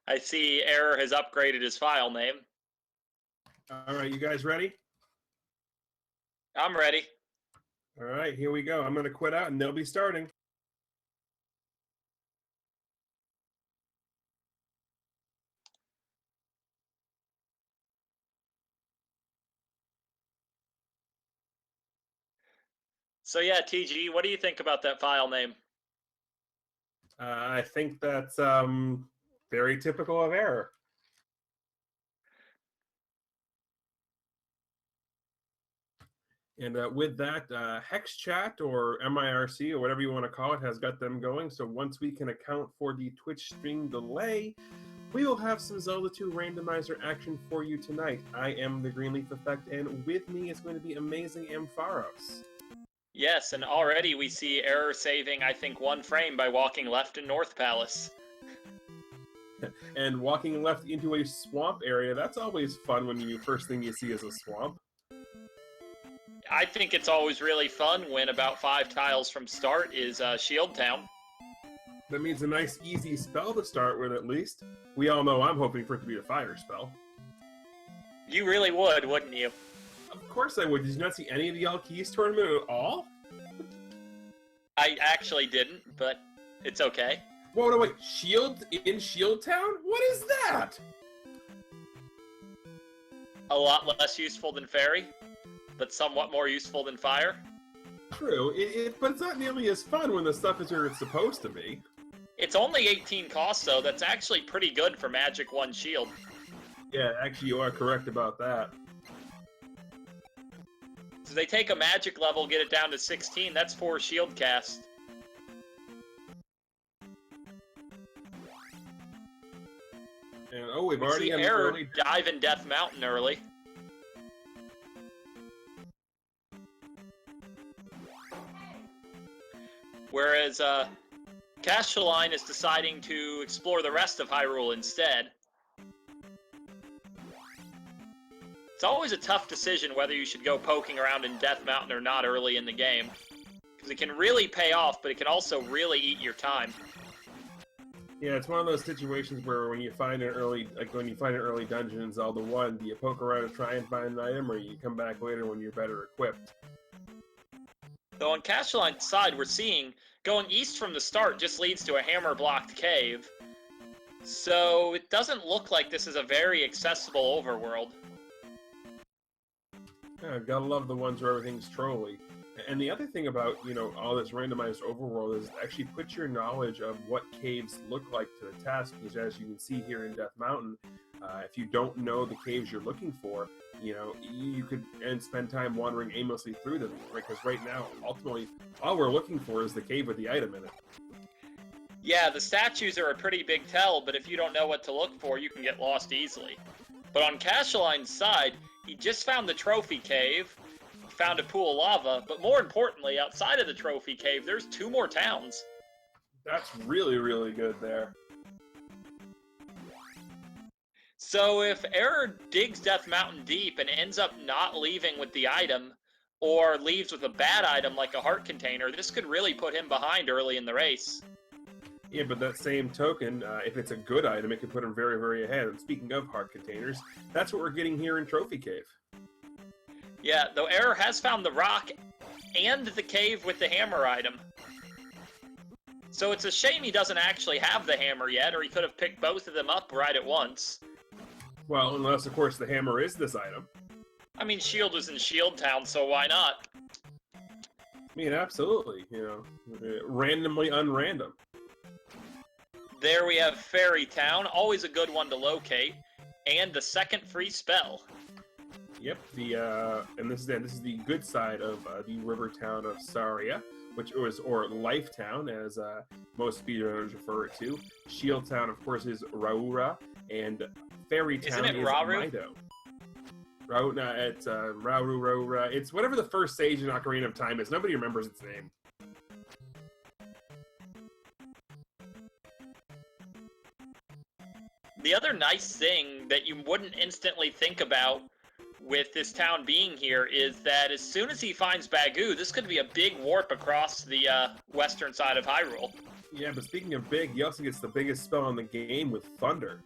I see Error has upgraded his file name. All right, you guys ready? I'm ready. All right, here we go. I'm going to quit out and they'll be starting. So yeah, TG, what do you think about that file name? I think that's very typical of Error. And with that, Hex Chat or MIRC or whatever you want to call it has got them going. So once we can account for the Twitch stream delay, we will have some Zelda 2 randomizer action for you tonight. I am the Greenleaf Effect, and with me is going to be amazing Ampharos. Yes, and already we see Error saving, I think, 1 frame by walking left in North Palace. And walking left into a swamp area, that's always fun when the first thing you see is a swamp. I think it's always really fun when about 5 tiles from start is Shield Town. That means a nice, easy spell to start with, at least. We all know I'm hoping for it to be a fire spell. You really would, wouldn't you? Of course I would. Did you not see any of the Keys tournament at all? I actually didn't, but it's okay. Whoa, no, wait. Shield in Shield Town? What is that? A lot less useful than Fairy, but somewhat more useful than Fire. True, but it's not nearly as fun when the stuff is where it's supposed to be. It's only 18 cost, though. That's actually pretty good for Magic 1 Shield. Yeah, actually you are correct about that. So they take a Magic level, get it down to 16, that's 4 Shield cast. And oh, we've We already see had an Error early dive in Death Mountain early. Whereas Cacheline is deciding to explore the rest of Hyrule instead. It's always a tough decision whether you should go poking around in Death Mountain or not early in the game. Because it can really pay off, but it can also really eat your time. Yeah, it's one of those situations where when you find an early, dungeon in Zelda 1, do you poke around and try and find an item, or you come back later when you're better equipped? Though on Cacheline's side, we're seeing going east from the start just leads to a hammer-blocked cave. So it doesn't look like this is a very accessible overworld. Yeah, gotta love the ones where everything's trolly. And the other thing about, all this randomized overworld is it actually puts your knowledge of what caves look like to the test, because as you can see here in Death Mountain, if you don't know the caves you're looking for, you could spend time wandering aimlessly through them, because right now, ultimately, all we're looking for is the cave with the item in it. Yeah, the statues are a pretty big tell, but if you don't know what to look for, you can get lost easily. But on Cacheline's side, he just found the trophy cave, found a pool of lava, but more importantly, outside of the trophy cave, there's 2 more towns. That's really, really good there. So if Error digs Death Mountain deep and ends up not leaving with the item, or leaves with a bad item like a heart container, this could really put him behind early in the race. Yeah, but that same token, if it's a good item, it can put him very, very ahead. And speaking of heart containers, that's what we're getting here in Trophy Cave. Yeah, though Error has found the rock and the cave with the hammer item. So it's a shame he doesn't actually have the hammer yet, or he could have picked both of them up right at once. Well, unless, of course, the hammer is this item. I mean, Shield was in Shield Town, so why not? I mean, absolutely. Randomly unrandom. There we have Fairy Town, always a good one to locate, and the second free spell. Yep, and this is the good side of the river town of Saria, or Life Town, as most speedrunners refer it to. Shield Town, of course, is Raura, and Fairy Town is Mido. It's Raura. It's whatever the first stage in Ocarina of Time is. Nobody remembers its name. The other nice thing that you wouldn't instantly think about with this town being here is that as soon as he finds Bagoo, this could be a big warp across the western side of Hyrule. Yeah, but speaking of big, he also gets the biggest spell in the game with Thunder.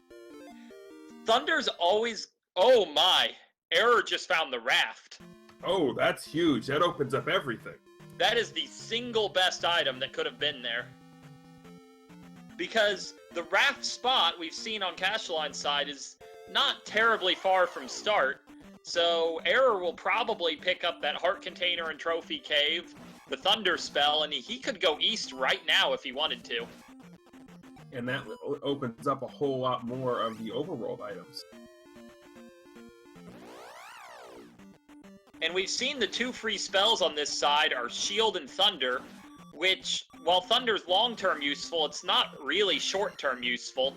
Thunder's always... Oh my! Error just found the raft. Oh, that's huge. That opens up everything. That is the single best item that could have been there. Because the raft spot we've seen on Cacheline's side is not terribly far from start, so Error will probably pick up that heart container and trophy cave, the Thunder spell, and he could go east right now if he wanted to. And that opens up a whole lot more of the overworld items. And we've seen the two free spells on this side are Shield and Thunder, which, while Thunder's long-term useful, it's not really short-term useful.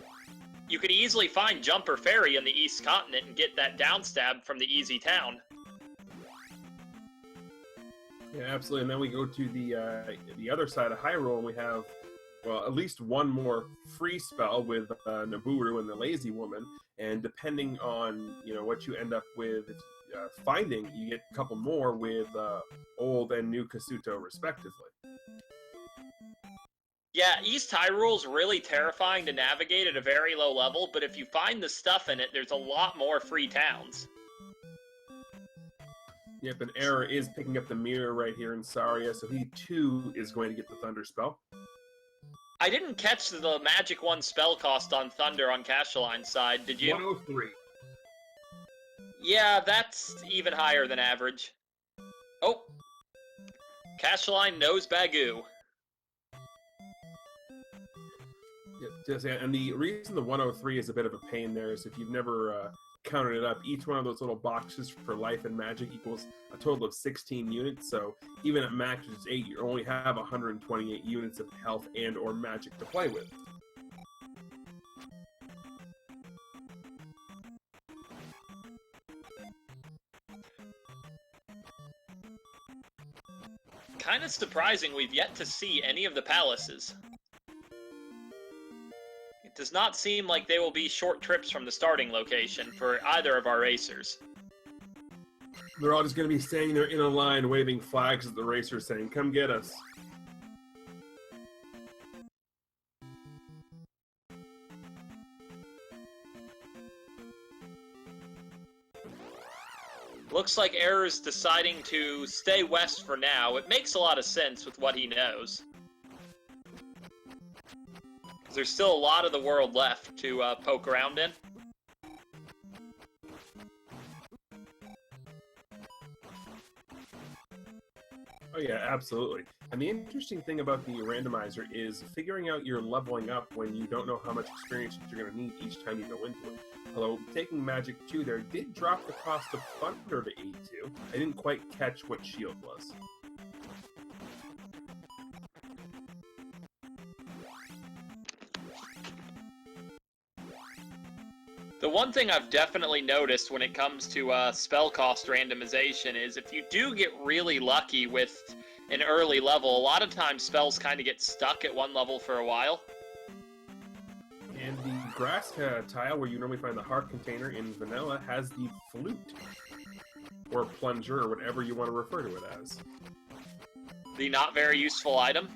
You could easily find Jumper Fairy in the East Continent and get that downstab from the Easy Town. Yeah, absolutely. And then we go to the other side of Hyrule, and we have, well, at least one more free spell with Nabooru and the Lazy Woman. And depending on, what you end up with finding, you get a couple more with old and new Kasuto, respectively. Yeah, East Hyrule's really terrifying to navigate at a very low level, but if you find the stuff in it, there's a lot more free towns. Yep, and Error is picking up the mirror right here in Saria, so he too is going to get the Thunder spell. I didn't catch the Magic 1 spell cost on Thunder on Cacheline's side, did you? 103. Yeah, that's even higher than average. Oh! Cacheline knows Bagoo. Yeah, and the reason the 103 is a bit of a pain there is if you've never counted it up, each one of those little boxes for life and magic equals a total of 16 units, so even at max, which is 8, you only have 128 units of health and or magic to play with. Kind of surprising we've yet to see any of the palaces. It does not seem like they will be short trips from the starting location for either of our racers. They're all just going to be standing there in a line waving flags at the racers saying, "Come get us." Looks like Error's deciding to stay west for now. It makes a lot of sense with what he knows. There's still a lot of the world left to poke around in. Oh yeah, absolutely. And the interesting thing about the randomizer is figuring out your leveling up when you don't know how much experience you're going to need each time you go into it. Although, taking Magic 2 there did drop the cost of Thunder to 82. I didn't quite catch what Shield was. The one thing I've definitely noticed when it comes to spell cost randomization is if you do get really lucky with an early level, a lot of times spells kind of get stuck at one level for a while. And the grass tile, where you normally find the heart container in vanilla, has the flute. Or plunger, or whatever you want to refer to it as. The not very useful item.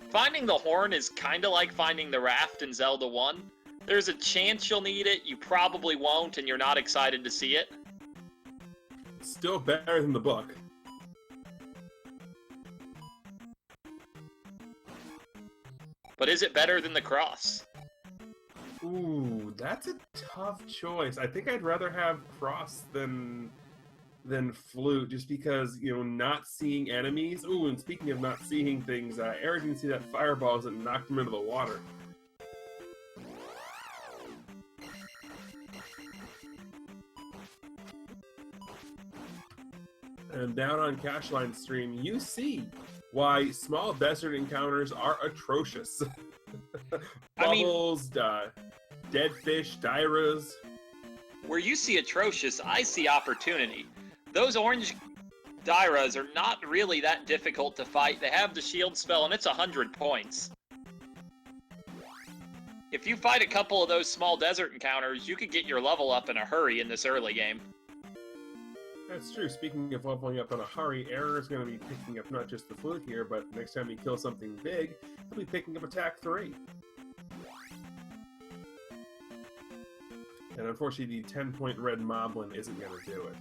Finding the horn is kind of like finding the raft in Zelda 1. There's a chance you'll need it, you probably won't, and you're not excited to see it. Still better than the book. But is it better than the cross? Ooh, that's a tough choice. I think I'd rather have cross than flute, just because, not seeing enemies. Ooh, and speaking of not seeing things, Eric didn't see that fireball as it knocked him into the water. And down on Cacheline's stream, you see why small desert encounters are atrocious. Bubbles, dead fish, Dyras. Where you see atrocious, I see opportunity. Those orange Dyras are not really that difficult to fight. They have the shield spell, and it's 100 points. If you fight a couple of those small desert encounters, you could get your level up in a hurry in this early game. That's true. Speaking of leveling up in a hurry, Error is going to be picking up not just the flute here, but next time he kills something big, he'll be picking up attack 3. And unfortunately, the 10-point red moblin isn't going to do it.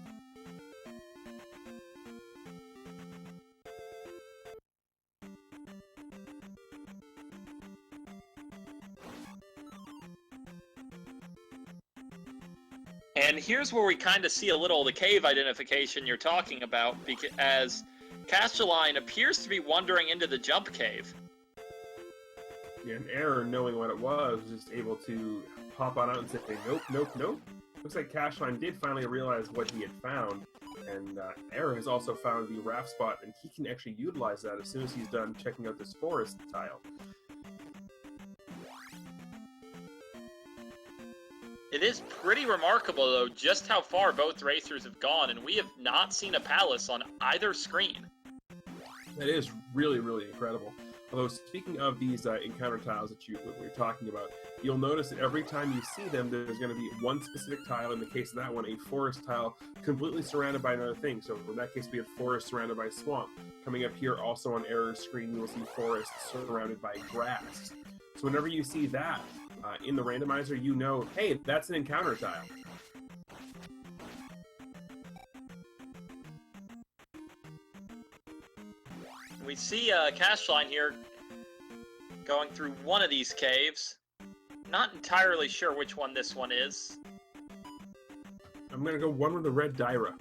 And here's where we kind of see a little of the cave identification you're talking about, because as Cacheline appears to be wandering into the jump cave. Yeah, and Error, knowing what it was just able to pop on out and say, nope, nope, nope. Looks like Cacheline did finally realize what he had found, and Error has also found the raft spot, and he can actually utilize that as soon as he's done checking out this forest tile. It is pretty remarkable, though, just how far both racers have gone, and we have not seen a palace on either screen. That is really, really incredible. Although, speaking of these encounter tiles that we're talking about, you'll notice that every time you see them, there's going to be one specific tile. In the case of that one, a forest tile completely surrounded by another thing. So in that case, we have forest surrounded by swamp. Coming up here, also on Error's screen, you will see forest surrounded by grass. So whenever you see that in the randomizer, you know, hey, that's an encounter tile. We see Cacheline here going through one of these caves. Not entirely sure which one this one is. I'm going to go one with the red Dyra.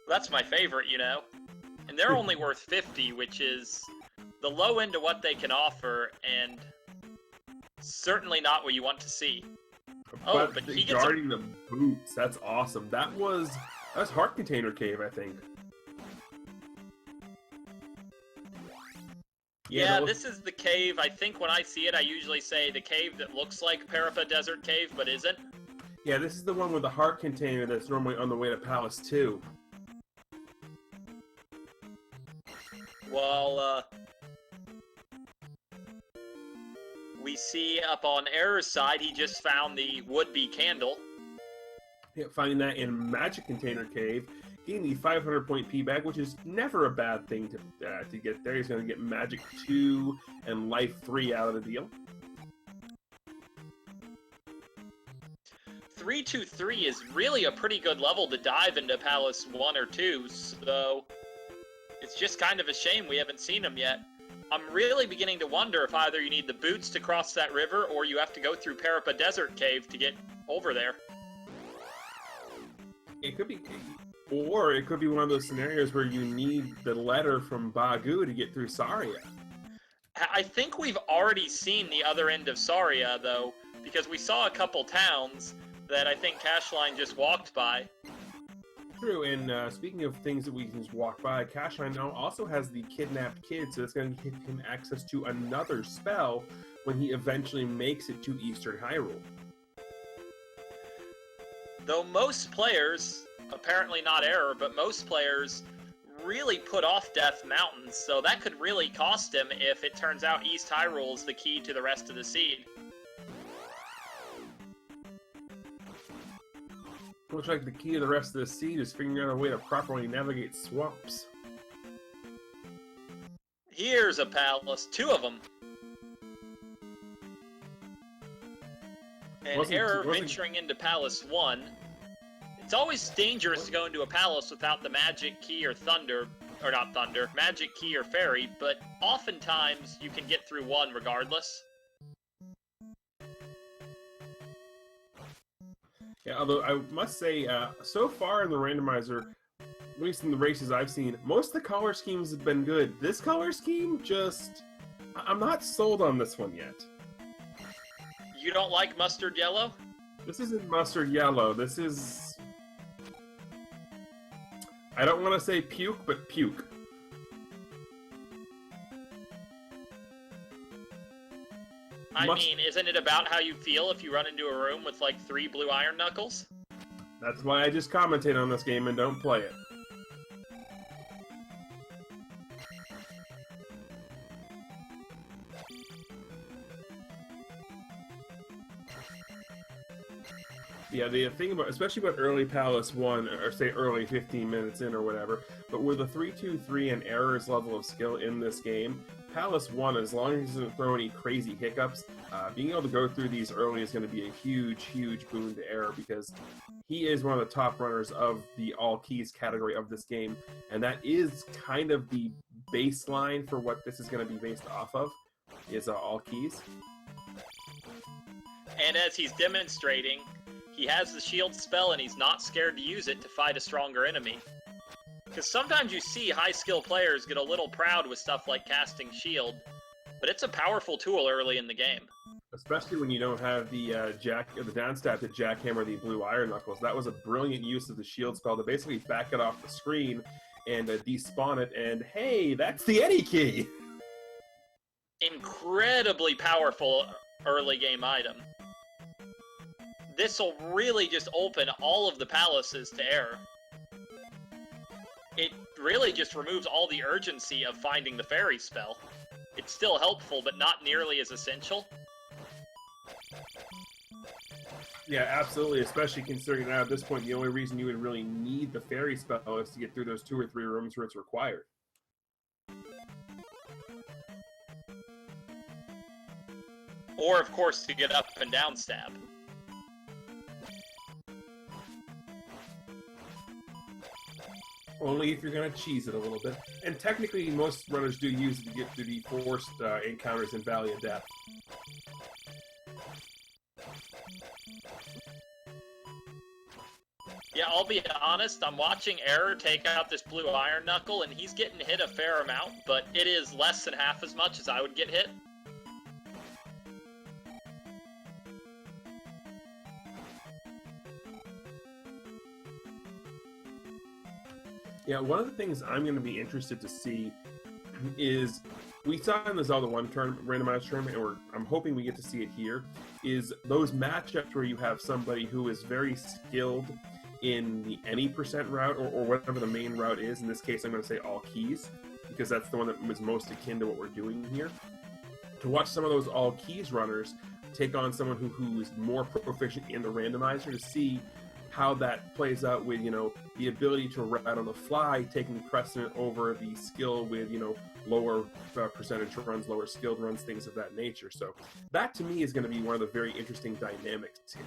That's my favorite, you know. And they're only worth 50, which is the low end of what they can offer, and certainly not what you want to see. But he gets guarding the boots. That's awesome. That's Heart Container Cave, I think. Yeah, this is the cave. I think when I see it, I usually say the cave that looks like Parapa Desert Cave, but isn't. Yeah, this is the one with the heart container that's normally on the way to Palace 2. Well, we see up on Error's side, he just found the would-be candle. Yeah, finding that in Magic Container Cave, getting the 500-point P-Bag, which is never a bad thing to get there. He's going to get Magic 2 and Life 3 out of the deal. 323 is really a pretty good level to dive into Palace 1 or 2, so it's just kind of a shame we haven't seen him yet. I'm really beginning to wonder if either you need the boots to cross that river or you have to go through Parapa Desert Cave to get over there. It could be, or it could be one of those scenarios where you need the letter from Bagu to get through Saria. I think we've already seen the other end of Saria, though, because we saw a couple towns that I think Cacheline just walked by. True, and speaking of things that we can just walk by, Cacheline now also has the kidnapped kid, so it's going to give him access to another spell when he eventually makes it to Eastern Hyrule. Though most players, apparently not Error, but most players really put off Death Mountain, so that could really cost him if it turns out East Hyrule is the key to the rest of the seed. Looks like the key to the rest of the seed is figuring out a way to properly navigate swamps. Here's a palace, 2 of them. And Error venturing into Palace 1. It's always dangerous to go into a palace without the magic key or magic key or fairy, but oftentimes you can get through one regardless. Yeah, although I must say, so far in the randomizer, at least in the races I've seen, most of the color schemes have been good. This color scheme, I'm not sold on this one yet. You don't like mustard yellow? This isn't mustard yellow. This is... I don't want to say puke, but puke. I mean, isn't it about how you feel if you run into a room with, like, 3 blue iron knuckles? That's why I just commentate on this game and don't play it. Yeah, the thing about, especially about early Palace 1, or say early 15 minutes in or whatever, but with the 3-2-3 and Error's level of skill in this game, Palace 1, as long as it doesn't throw any crazy hiccups, being able to go through these early is going to be a huge, huge boon to Error, because he is one of the top runners of the all keys category of this game, and that is kind of the baseline for what this is going to be based off of, is all keys. And as he's demonstrating, he has the shield spell and he's not scared to use it to fight a stronger enemy. Because sometimes you see high skill players get a little proud with stuff like casting shield, but it's a powerful tool early in the game. Especially when you don't have the the down stab to jackhammer the blue iron knuckles. That was a brilliant use of the shield spell to basically back it off the screen and despawn it, and hey, that's the Eddie key! Incredibly powerful early game item. This will really just open all of the palaces to Error. It really just removes all the urgency of finding the fairy spell. It's still helpful, but not nearly as essential. Yeah, absolutely, especially considering that at this point the only reason you would really need the fairy spell is to get through those 2 or 3 rooms where it's required. Or, of course, to get up and down stab. Only if you're going to cheese it a little bit. And technically, most runners do use it to get through the forced encounters in Valley of Death. Yeah, I'll be honest, I'm watching Error take out this blue iron knuckle, and he's getting hit a fair amount, but it is less than half as much as I would get hit. Yeah, one of the things I'm going to be interested to see is, we saw in the Zelda 1 randomized tournament, and I'm hoping we get to see it here, is those matchups where you have somebody who is very skilled in the any percent route, or whatever the main route is. In this case, I'm going to say all keys, because that's the one that was most akin to what we're doing here. To watch some of those all keys runners take on someone who is more proficient in the randomizer, to see how that plays out with, you know, the ability to route on the fly, taking precedent over the skill with, you know, lower percentage runs, lower skilled runs, things of that nature. So that, to me, is going to be one of the very interesting dynamics here.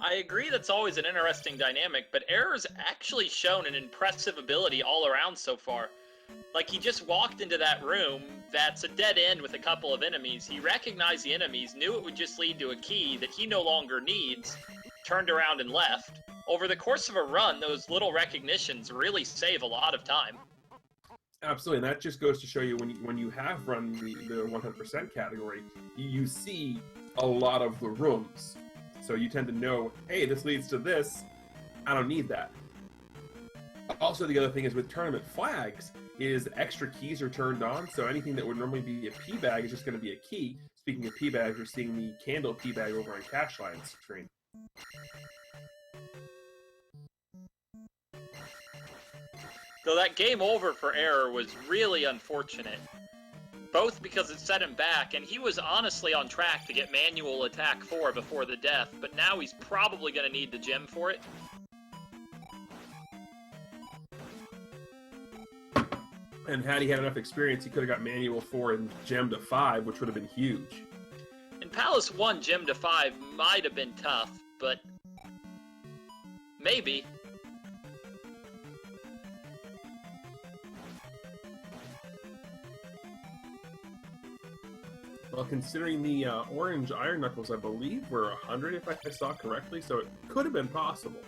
I agree that's always an interesting dynamic, but Error's actually shown an impressive ability all around so far. Like, he just walked into that room that's a dead end with a couple of enemies. He recognized the enemies, knew it would just lead to a key that he no longer needs, turned around and left. Over the course of a run, those little recognitions really save a lot of time. Absolutely, and that just goes to show you when you have run the 100% category, you see a lot of the rooms. So you tend to know, hey, this leads to this, I don't need that. Also, the other thing is with tournament flags, is extra keys are turned on, so anything that would normally be a P bag is just going to be a key. Speaking of P bags, we're seeing the candle P bag over on Cacheline's screen. Though that game over for Error was really unfortunate. Both because it set him back, and he was honestly on track to get manual attack 4 before the death, but now he's probably going to need the gem for it. And had he had enough experience, he could have got manual 4 and gem to 5, which would have been huge. In Palace 1, gem to 5 might have been tough, but maybe. Well, considering the orange iron knuckles, I believe, were 100 if I saw correctly, so it could have been possible.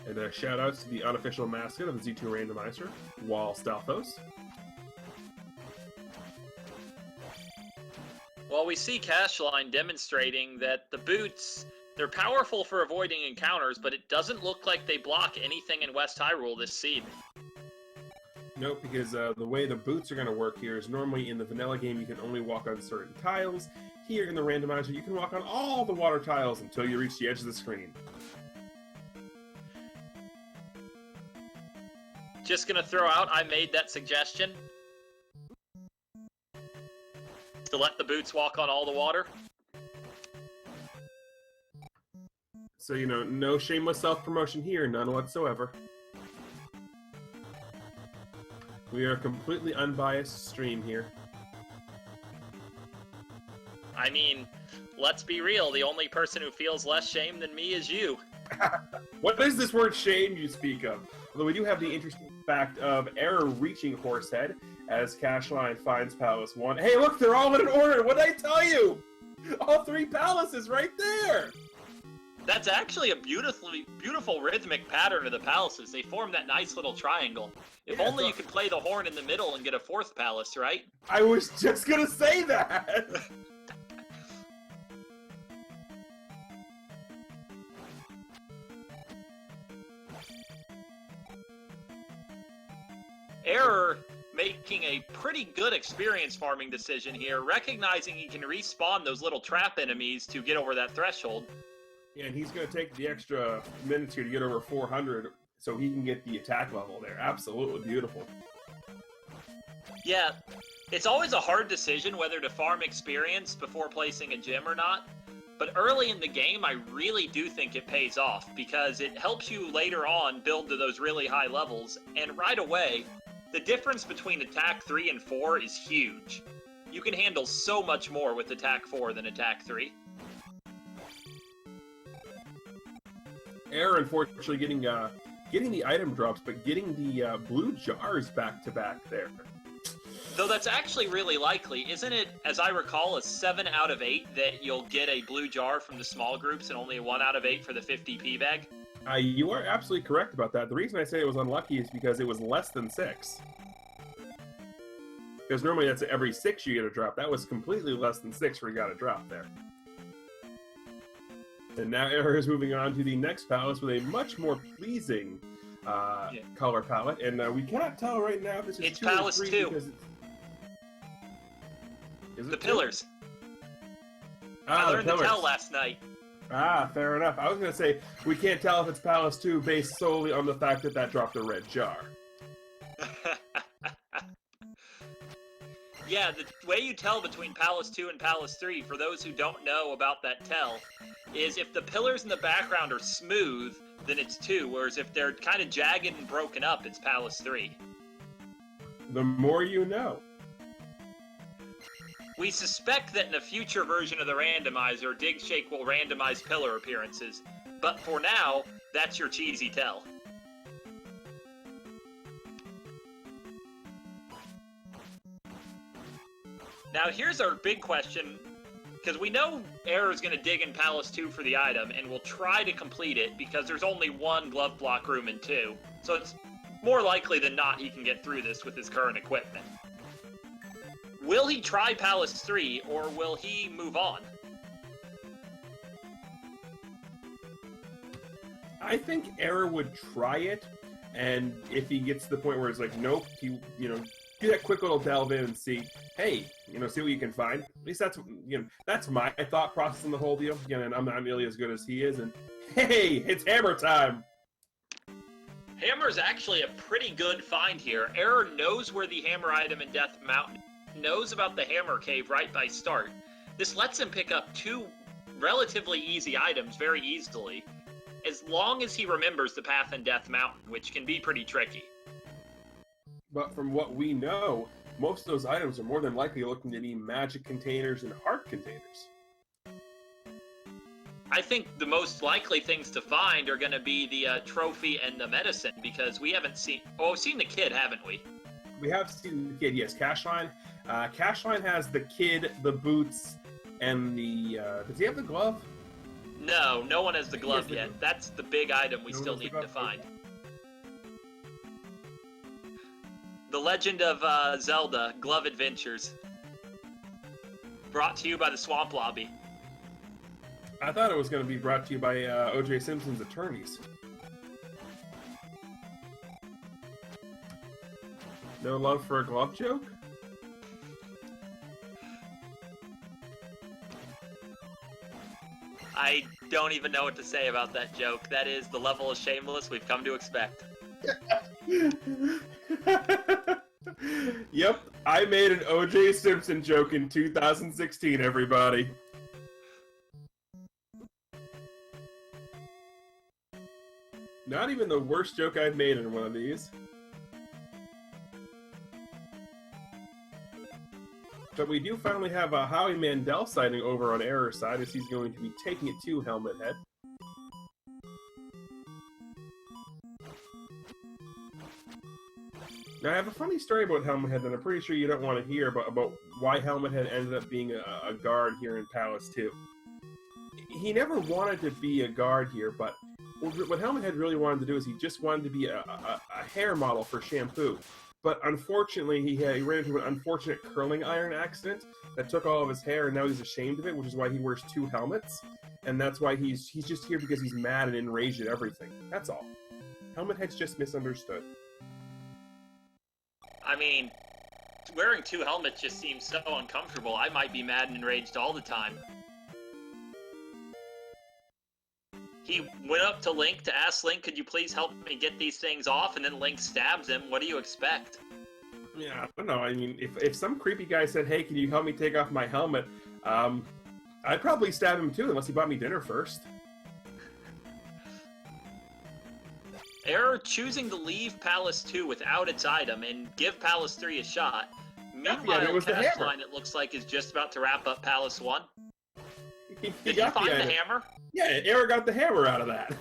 And shout outs to the unofficial mascot of the Z2 randomizer, Wall Stalthos. Well, we see Cacheline demonstrating that the boots, they're powerful for avoiding encounters, but it doesn't look like they block anything in West Hyrule this seed. Nope, because the way the boots are going to work here is normally in the vanilla game you can only walk on certain tiles. Here in the randomizer you can walk on all the water tiles until you reach the edge of the screen. Just gonna throw out, I made that suggestion. To let the boots walk on all the water. So, you know, no shameless self-promotion here, none whatsoever. We are a completely unbiased stream here. I mean, let's be real, the only person who feels less shame than me is you. What is this word shame you speak of? Although we do have the interesting fact of Error reaching Horsehead as Cacheline finds Palace 1. Hey, look, they're all in an order! What'd I tell you? All 3 palaces right there! That's actually a beautiful rhythmic pattern of the palaces. They form that nice little triangle. If only you could play the horn in the middle and get a 4th palace, right? I was just gonna say that! Error making a pretty good experience farming decision here, recognizing he can respawn those little trap enemies to get over that threshold. Yeah, and he's going to take the extra minutes here to get over 400 so he can get the attack level there. Absolutely beautiful. Yeah, it's always a hard decision whether to farm experience before placing a gem or not, but early in the game I really do think it pays off because it helps you later on build to those really high levels, and right away, the difference between attack 3 and 4 is huge. You can handle so much more with attack 4 than attack 3. Error, unfortunately, getting the item drops, but getting the blue jars back to back there. Though that's actually really likely. Isn't it, as I recall, a 7 out of 8 that you'll get a blue jar from the small groups and only a 1 out of 8 for the 50p bag? You are absolutely correct about that. The reason I say it was unlucky is because it was less than 6. Because normally that's every 6 you get a drop. That was completely less than 6 where you got a drop there. And now Error is moving on to the next palace with a much more pleasing color palette. And we cannot tell right now if this is it's 2 Palace or 3 2. because it's... The pillars. Ah, I learned the to pillars. tell last night. Ah, fair enough. I was going to say, we can't tell if it's Palace 2 based solely on the fact that that dropped a red jar. Yeah, the way you tell between Palace 2 and Palace 3, for those who don't know about that tell, is if the pillars in the background are smooth, then it's 2, whereas if they're kind of jagged and broken up, it's Palace 3. The more you know. We suspect that in a future version of the randomizer, Dig Shake will randomize pillar appearances, but for now, that's your cheesy tell. Now here's our big question, because we know Error's going to dig in Palace 2 for the item, and will try to complete it, because there's only 1 glove block room in 2, so it's more likely than not he can get through this with his current equipment. Will he try Palace 3, or will he move on? I think Error would try it, and if he gets to the point where it's like, nope, he, you know, do that quick little delve in and see, hey, you know, see what you can find. At least that's, you know, that's my thought process in the whole deal. You know, and I'm not nearly as good as he is, and hey, it's hammer time! Hammer's actually a pretty good find here. Error knows where the hammer item in Death Mountain, knows about the hammer cave right by start. This lets him pick up 2 relatively easy items very easily, as long as he remembers the path in Death Mountain, which can be pretty tricky. But from what we know, most of those items are more than likely looking to be magic containers and heart containers. I think the most likely things to find are going to be the trophy and the medicine, because we haven't seen... Oh, we've seen the kid, haven't we? We have seen the kid, yes. Cacheline. Cacheline has the kid, the boots, and the... does he have the glove? No, no one has the glove the yet. glove. That's the big item we No one still has the need to glove? find. The Legend of Zelda Glove Adventures. Brought to you by the Swamp Lobby. I thought it was going to be brought to you by O.J. Simpson's attorneys. No love for a glove joke? I don't even know what to say about that joke. That is the level of shameless we've come to expect. Yep, I made an O.J. Simpson joke in 2016, everybody. Not even the worst joke I've made in one of these. But we do finally have a Howie Mandel sighting over on Error side, as he's going to be taking it to Helmet Head. Now, I have a funny story about Helmet Head that I'm pretty sure you don't want to hear about why Helmet Head ended up being a guard here in Palace 2. He never wanted to be a guard here, but what Helmet Head really wanted to do is he just wanted to be a hair model for Shampoo. But unfortunately, he ran into an unfortunate curling iron accident that took all of his hair, and now he's ashamed of it, which is why he wears 2 helmets. And that's why he's just here because he's mad and enraged at everything. That's all. Helmet Head's just misunderstood. I mean, wearing 2 helmets just seems so uncomfortable. I might be mad and enraged all the time. He went up to Link to ask Link, could you please help me get these things off? And then Link stabs him. What do you expect? Yeah, I don't know. I mean, if some creepy guy said, hey, can you help me take off my helmet? I'd probably stab him too, unless he bought me dinner first. Error choosing to leave Palace 2 without its item and give Palace 3 a shot. Meanwhile, Cacheline, it looks like, is just about to wrap up Palace 1. Did you find the hammer? Yeah, Error got the hammer out of that.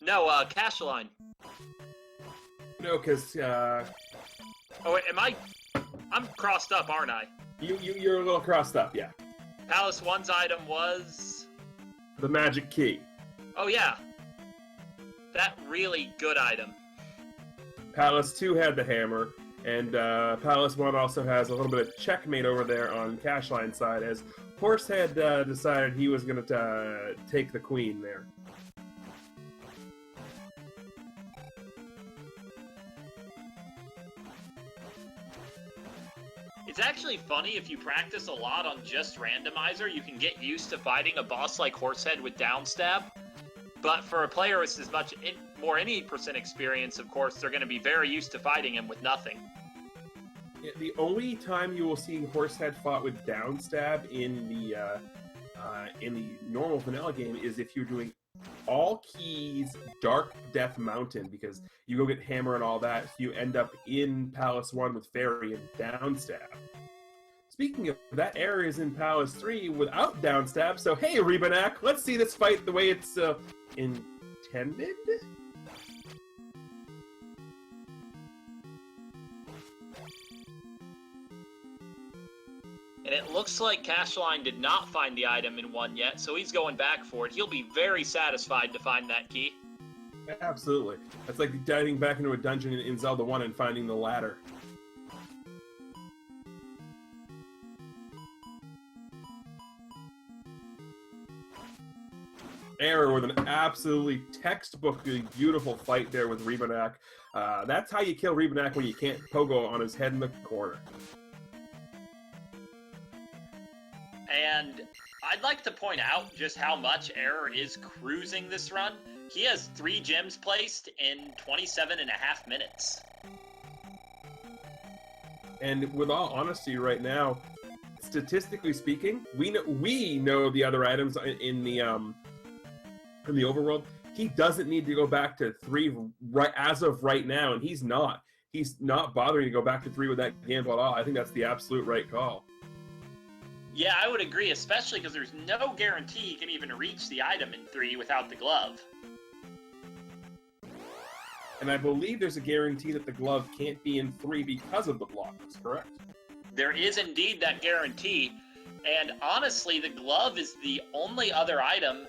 No, Cacheline. No, because, Oh, wait, I'm crossed up, aren't I? You're a little crossed up, yeah. Palace 1's item was... the magic key. Oh, yeah. That really good item. Palace 2 had the hammer, and Palace 1 also has a little bit of checkmate over there on Cacheline's side, as Horsehead decided he was going to take the queen there. It's actually funny, if you practice a lot on just randomizer, you can get used to fighting a boss like Horsehead with downstab. But for a player with as much more any % experience, of course, they're going to be very used to fighting him with nothing. Yeah, the only time you will see Horsehead fought with downstab in the normal vanilla game is if you're doing all keys Dark Death Mountain, because you go get hammer and all that, so you end up in Palace 1 with Fairy and downstab. Speaking of that, Error is in Palace 3 without downstab, so hey Rebanak, let's see this fight the way it's intended? And it looks like Cacheline did not find the item in 1 yet, so he's going back for it. He'll be very satisfied to find that key. Absolutely. That's like diving back into a dungeon in Zelda 1 and finding the ladder. Error with an absolutely textbookly beautiful fight there with Rebanak. That's how you kill Rebanak when you can't pogo on his head in the corner. And I'd like to point out just how much Error is cruising this run. He has 3 gems placed in 27.5 minutes. And with all honesty right now, statistically speaking, we know the other items in the overworld. He doesn't need to go back to 3 right as of right now, and he's not. He's not bothering to go back to 3 with that gamble at all. I think that's the absolute right call. Yeah, I would agree, especially because there's no guarantee he can even reach the item in 3 without the glove. And I believe there's a guarantee that the glove can't be in 3 because of the blocks, correct? There is indeed that guarantee, and honestly, the glove is the only other item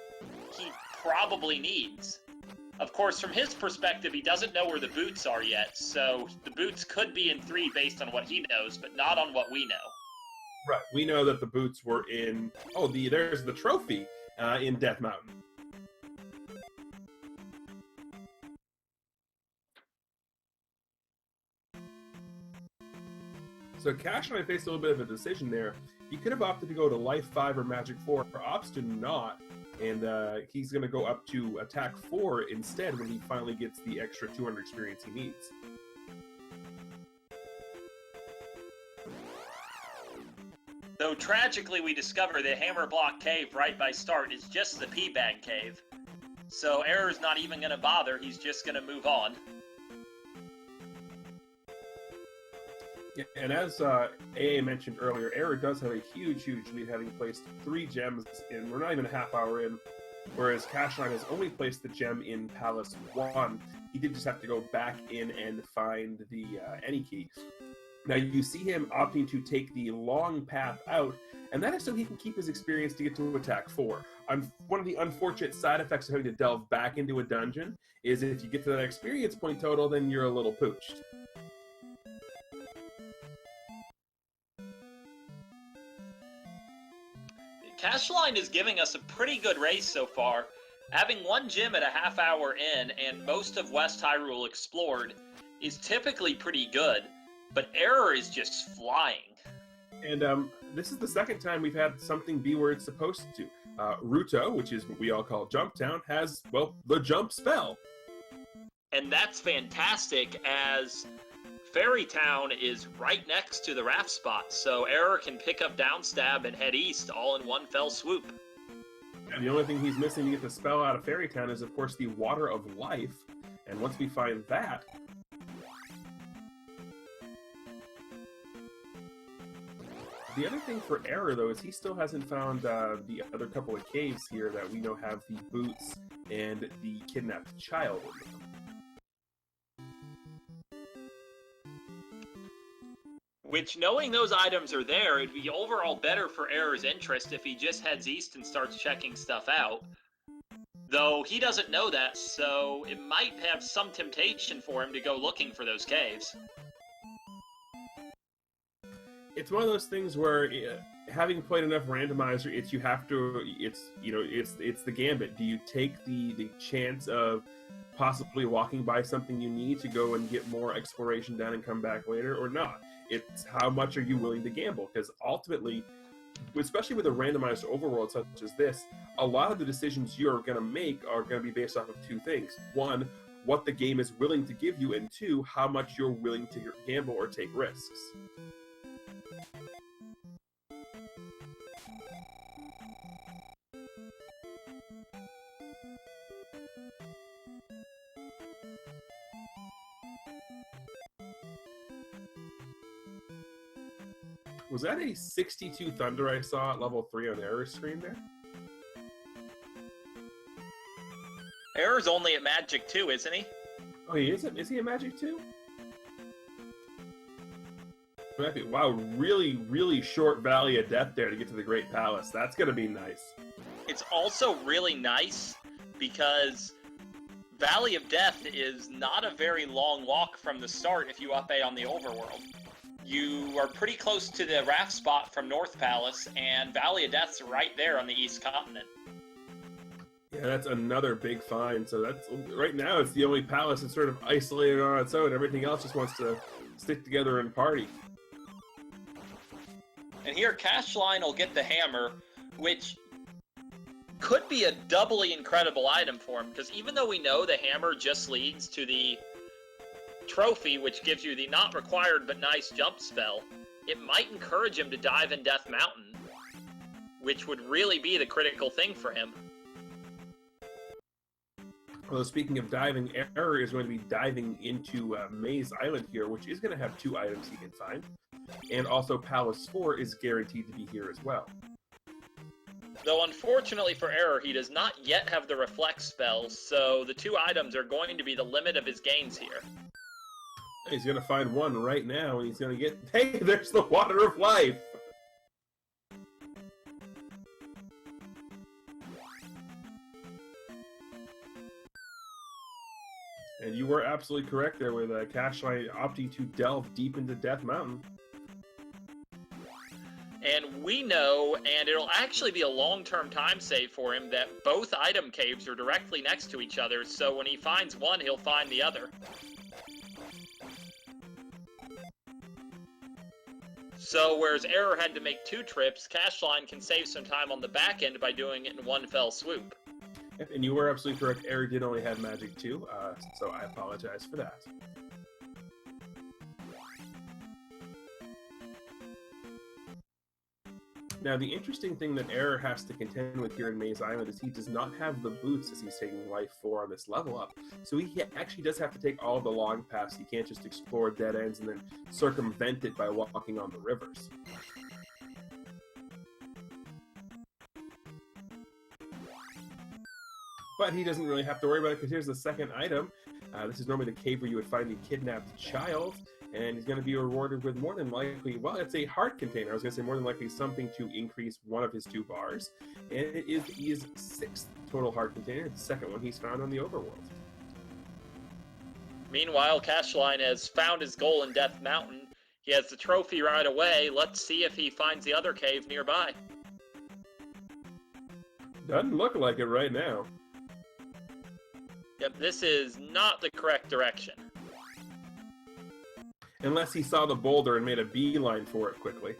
he probably needs. Of course, from his perspective, he doesn't know where the boots are yet, so the boots could be in 3 based on what he knows, but not on what we know. Right, we know that the boots were in... Oh, there's the trophy in Death Mountain. So Cacheline faced a little bit of a decision there. He could have opted to go to Life 5 or Magic 4, opts to not, and he's going to go up to Attack 4 instead when he finally gets the extra 200 experience he needs. Though tragically we discover the Hammer Block Cave right by start is just the P-Bag Cave. So Error's not even going to bother, he's just going to move on. Yeah, and as AA mentioned earlier, Error does have a huge lead, having placed 3 gems in. We're not even a half hour in, whereas Cacheline has only placed the gem in Palace 1. He did just have to go back in and find the any key. Now you see him opting to take the long path out, and that is so he can keep his experience to get to attack 4. One of the unfortunate side effects of having to delve back into a dungeon is if you get to that experience point total, then you're a little pooched. Cacheline is giving us a pretty good race so far. Having 1 gym at a half hour in and most of West Hyrule explored is typically pretty good, but Error is just flying. And this is the second time we've had something be where it's supposed to. Ruto, which is what we all call Jump Town, has, well, the jump spell. And that's fantastic, as Fairy Town is right next to the raft spot, so Error can pick up Downstab and head east all in one fell swoop. And the only thing he's missing to get the spell out of Fairy Town is, of course, the Water of Life. And once we find that... The other thing for Error, though, is he still hasn't found the other couple of caves here that we know have the boots and the kidnapped child in them. Which, knowing those items are there, it'd be overall better for Error's interest if he just heads east and starts checking stuff out. Though he doesn't know that, so it might have some temptation for him to go looking for those caves. It's one of those things where, having played enough randomizer, it's the gambit. Do you take the chance of possibly walking by something you need to go and get more exploration done and come back later, or not? It's how much are you willing to gamble? Because ultimately, especially with a randomized overworld such as this, a lot of the decisions you're going to make are going to be based off of 2 things. 1, what the game is willing to give you, and 2, how much you're willing to gamble or take risks. Was that a 62 Thunder I saw at level 3 on Error's screen there? Error's only at Magic 2, isn't he? Oh, he is? Is he at Magic 2? Wow, really short Valley of Death there to get to the Great Palace. That's going to be nice. It's also really nice because Valley of Death is not a very long walk from the start if you up A on the overworld. You are pretty close to the raft spot from North Palace, and Valley of Death's right there on the East Continent. Yeah, that's another big find. So that's right now it's the only palace that's sort of isolated on its own. Everything else just wants to stick together and party. And here Cacheline will get the hammer, which could be a doubly incredible item for him, because even though we know the hammer just leads to the trophy, which gives you the not required but nice jump spell, it might encourage him to dive in Death Mountain, which would really be the critical thing for him. Although speaking of diving, Error is going to be diving into Maze Island here, which is going to have 2 items he can find. And also Palace 4 is guaranteed to be here as well. Though unfortunately for Error, he does not yet have the Reflect spell, so the 2 items are going to be the limit of his gains here. He's going to find one right now, and he's going to get... Hey, there's the Water of Life! And you were absolutely correct there with Cacheline opting to delve deep into Death Mountain. And we know, and it'll actually be a long-term time save for him, that both item caves are directly next to each other, so when he finds one, he'll find the other. So, whereas Error had to make 2 trips, Cacheline can save some time on the back end by doing it in one fell swoop. Yep, and you were absolutely correct. Error did only have Magic 2, so I apologize for that. Now, the interesting thing that Error has to contend with here in Maze Island is he does not have the boots as he's taking Life 4 on this level up. So he actually does have to take all the long paths. He can't just explore dead ends and then circumvent it by walking on the rivers. But he doesn't really have to worry about it because here's the second item. This is normally the cave where you would find the kidnapped child, and he's going to be rewarded with more than likely, well, it's a heart container. I was going to say more than likely something to increase one of his 2 bars, and it is his 6th total heart container, the second one he's found on the overworld. Meanwhile, Cacheline has found his goal in Death Mountain. He has the trophy right away. Let's see if he finds the other cave nearby. Doesn't look like it right now. Yep, this is not the correct direction. Unless he saw the boulder and made a beeline for it quickly.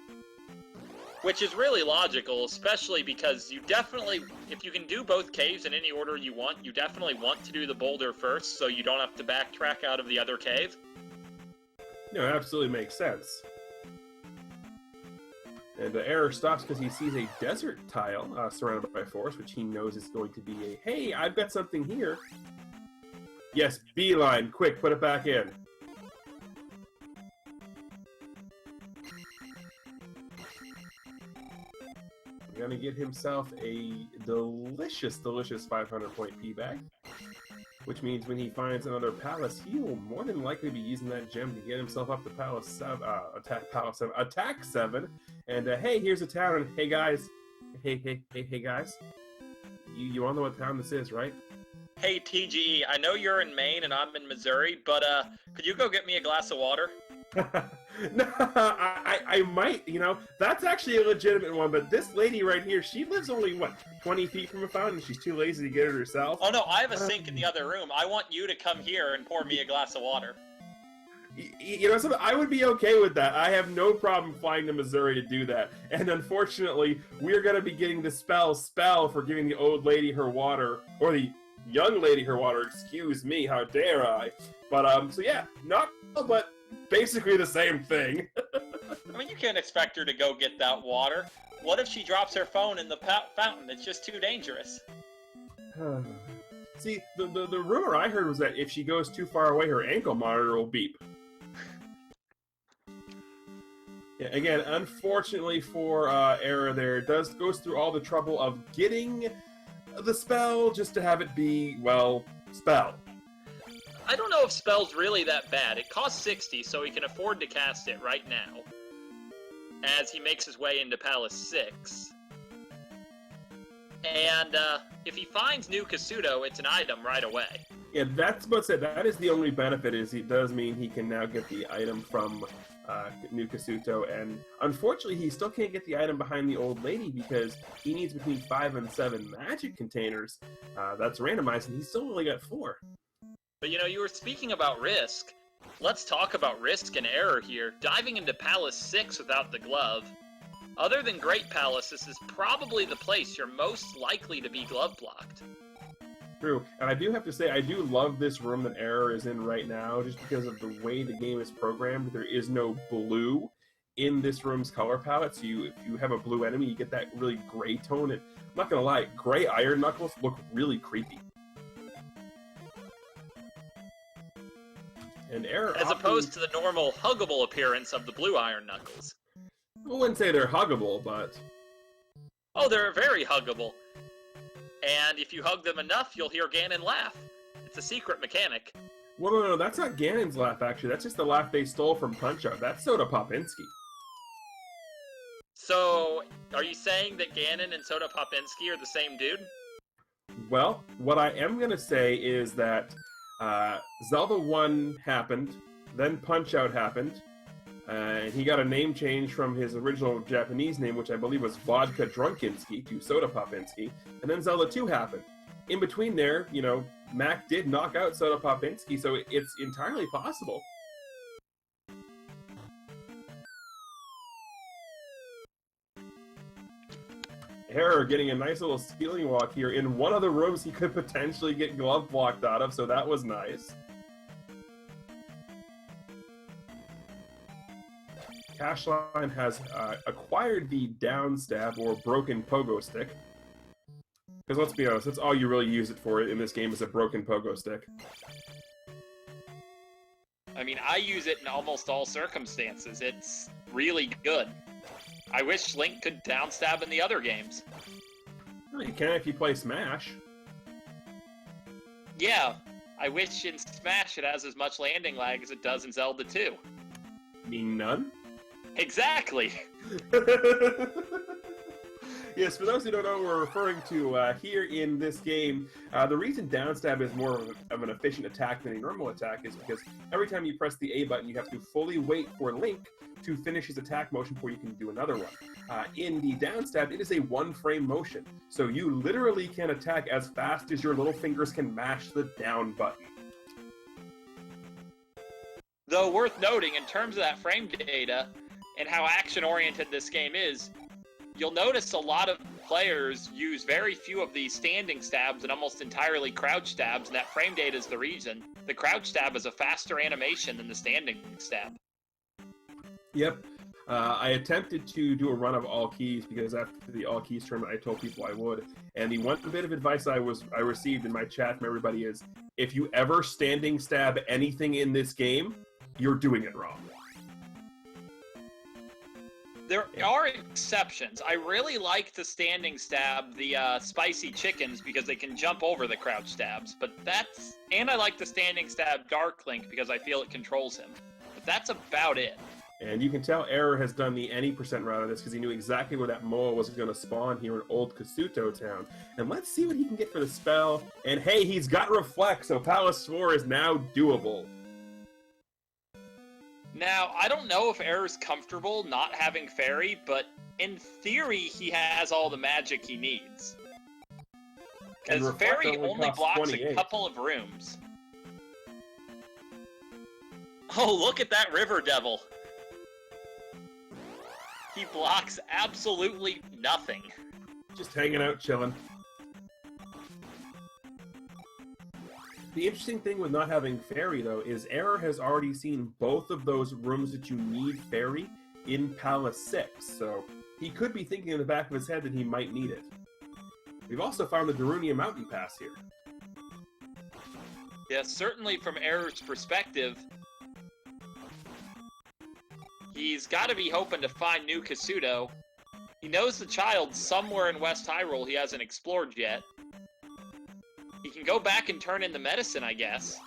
Which is really logical, especially because you definitely, if you can do both caves in any order you want, you definitely want to do the boulder first so you don't have to backtrack out of the other cave. No, it absolutely makes sense. And Error stops because he sees a desert tile surrounded by forest, which he knows is going to be a, hey, I've got something here. Yes, beeline, quick, put it back in. Gonna get himself a delicious 500-point P-bag. Which means when he finds another palace, he will more than likely be using that gem to get himself up to Palace 7, Attack 7. And hey, here's a town, and hey guys, hey guys, you all know what town this is, right? Hey TGE, I know you're in Maine and I'm in Missouri, but could you go get me a glass of water? No, I might, you know, that's actually a legitimate one, but this lady right here, she lives only, what, 20 feet from a fountain? She's too lazy to get it herself? Oh no, I have a sink in the other room. I want you to come here and pour me a glass of water. You know something? I would be okay with that. I have no problem flying to Missouri to do that. And unfortunately, we're going to be getting the spell for giving the old lady her water, or the young lady her water, excuse me, how dare I. But, so yeah, not, but basically the same thing. I mean, you can't expect her to go get that water. What if she drops her phone in the fountain? It's just too dangerous. See, the rumor I heard was that if she goes too far away, her ankle monitor will beep. Yeah, again, unfortunately for Error there, it goes through all the trouble of getting the spell just to have it be, well, spell. I don't know if spell's really that bad. It costs 60, so he can afford to cast it right now, as he makes his way into Palace 6. And if he finds New Kasuto, it's an item right away. Yeah, that's what I said. That is the only benefit, is it does mean he can now get the item from New Kasuto, and unfortunately he still can't get the item behind the old lady because he needs between 5 and 7 magic containers. That's randomized, and he's still only got 4. But you know, you were speaking about risk. Let's talk about risk and error here. Diving into Palace 6 without the glove. Other than Great Palace, this is probably the place you're most likely to be glove blocked. True, and I do have to say, I do love this room that Error is in right now, just because of the way the game is programmed. There is no blue in this room's color palette, so if you have a blue enemy, you get that really gray tone, and I'm not gonna lie, gray iron knuckles look really creepy. And Error as opposed to the normal huggable appearance of the blue iron knuckles. I wouldn't say they're huggable, but... Oh, they're very huggable. And if you hug them enough, you'll hear Ganon laugh. It's a secret mechanic. Well, no, that's not Ganon's laugh, actually. That's just the laugh they stole from Punch-Out. That's Soda Popinski. So, are you saying that Ganon and Soda Popinski are the same dude? Well, what I am going to say is that Zelda 1 happened, then Punch-Out happened, and he got a name change from his original Japanese name, which I believe was Vodka Drunkinski, to Soda Popinski, and then Zelda 2 happened. In between there, you know, Mac did knock out Soda Popinski, so it's entirely possible. Error getting a nice little stealing walk here in one of the rooms he could potentially get glove blocked out of, so that was nice. Cacheline has acquired the down stab or broken pogo stick. Because let's be honest, that's all you really use it for in this game is a broken pogo stick. I mean, I use it in almost all circumstances. It's really good. I wish Link could downstab in the other games. Well, you can if you play Smash. Yeah, I wish in Smash it has as much landing lag as it does in Zelda 2. Mean none? Exactly! Yes, for those who don't know what we're referring to here in this game, the reason downstab is more of an efficient attack than a normal attack is because every time you press the A button, you have to fully wait for Link to finish his attack motion before you can do another one. In the downstab, it is a one-frame motion, so you literally can attack as fast as your little fingers can mash the down button. Though worth noting, in terms of that frame data and how action-oriented this game is, you'll notice a lot of players use very few of these standing stabs and almost entirely crouch stabs, and that frame data is the reason. The crouch stab is a faster animation than the standing stab. Yep. I attempted to do a run of all keys because after the all keys tournament, I told people I would. And the one bit of advice I received in my chat from everybody is, if you ever standing stab anything in this game, you're doing it wrong. There are exceptions. I really like the standing stab, the spicy chickens, because they can jump over the crouch stabs. And I like the standing stab Dark Link because I feel it controls him. But that's about it. And you can tell Error has done the any percent route of this because he knew exactly where that mole was going to spawn here in Old Kasuto Town. And let's see what he can get for the spell. And hey, he's got Reflect, so Palace 4 is now doable. Now, I don't know if Error's comfortable not having Fairy, but in theory, he has all the magic he needs. Because Fairy only blocks 28. a couple of rooms. Oh, look at that River Devil! He blocks absolutely nothing. Just hanging out, chilling. The interesting thing with not having Fairy, though, is Error has already seen both of those rooms that you need Fairy in Palace 6, so he could be thinking in the back of his head that he might need it. We've also found the Darunia Mountain Pass here. Yeah, certainly from Error's perspective, he's got to be hoping to find New Kasuto. He knows the child somewhere in West Hyrule he hasn't explored yet. He can go back and turn in the medicine, I guess.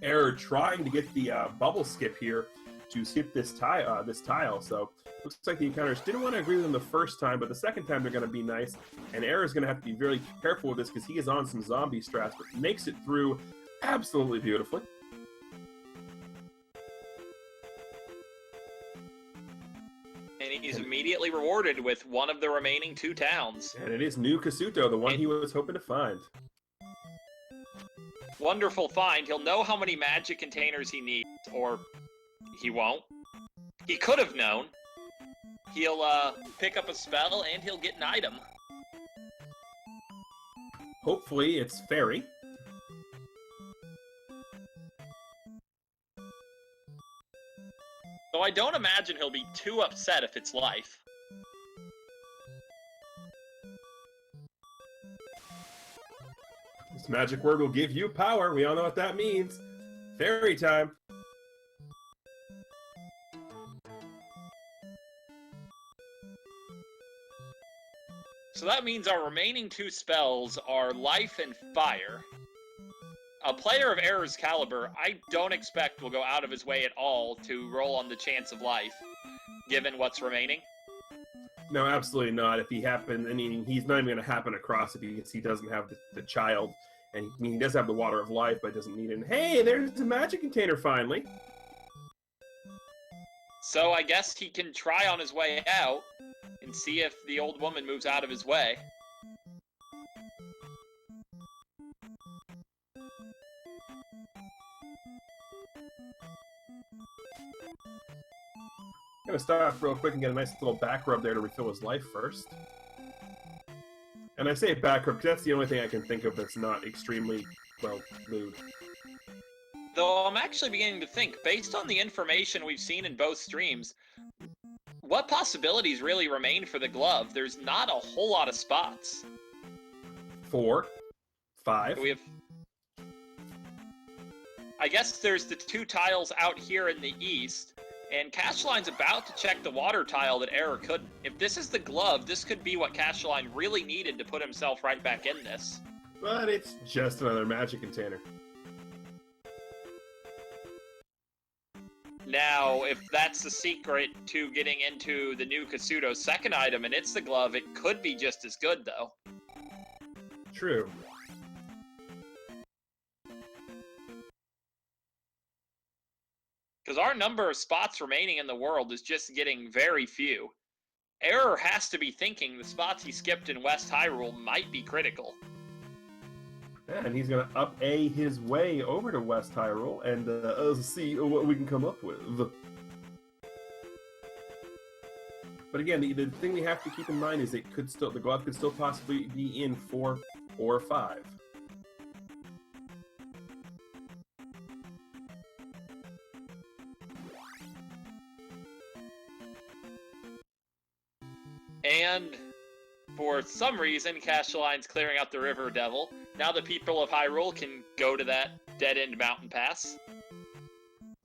Error trying to get the bubble skip here to skip this tile, so looks like the encounters didn't want to agree with him the first time, but the second time they're going to be nice, and Error's going to have to be very careful with this because he is on some zombie strats, but makes it through absolutely beautifully. And he's immediately rewarded with one of the remaining 2 towns. And it is New Kasuto, the one he was hoping to find. Wonderful find. He'll know how many magic containers he needs, or he won't. He could have known. He'll pick up a spell and he'll get an item. Hopefully it's Fairy. Though I don't imagine he'll be too upset if it's life. This magic word will give you power. We all know what that means. Fairy time. So that means our remaining 2 spells are Life and Fire. A player of Error's caliber, I don't expect will go out of his way at all to roll on the chance of life, given what's remaining. No, absolutely not. If he happens, I mean, he's not even going to happen across it because he doesn't have the child. And he does have the Water of Life, but doesn't need it. And hey, there's the magic container finally. So I guess he can try on his way out and see if the old woman moves out of his way. I'm going to start off real quick and get a nice little back rub there to refill his life first. And I say back rub because that's the only thing I can think of that's not extremely, well, lewd. Though I'm actually beginning to think, based on the information we've seen in both streams, what possibilities really remain for the glove? There's not a whole lot of spots. 4, 5. We have... I guess there's the 2 tiles out here in the east, and Cacheline's about to check the water tile that Error couldn't. If this is the glove, this could be what Cacheline really needed to put himself right back in this. But it's just another magic container. Now, if that's the secret to getting into the new Kasuto's second item and it's the glove, it could be just as good, though. True. Because our number of spots remaining in the world is just getting very few. Error has to be thinking the spots he skipped in West Hyrule might be critical. And he's going to up-A his way over to West Hyrule and see what we can come up with. But again, the thing we have to keep in mind is the glove could still possibly be in 4 or 5. And for some reason, Cacheline's clearing out the River Devil. Now the people of Hyrule can go to that dead-end mountain pass.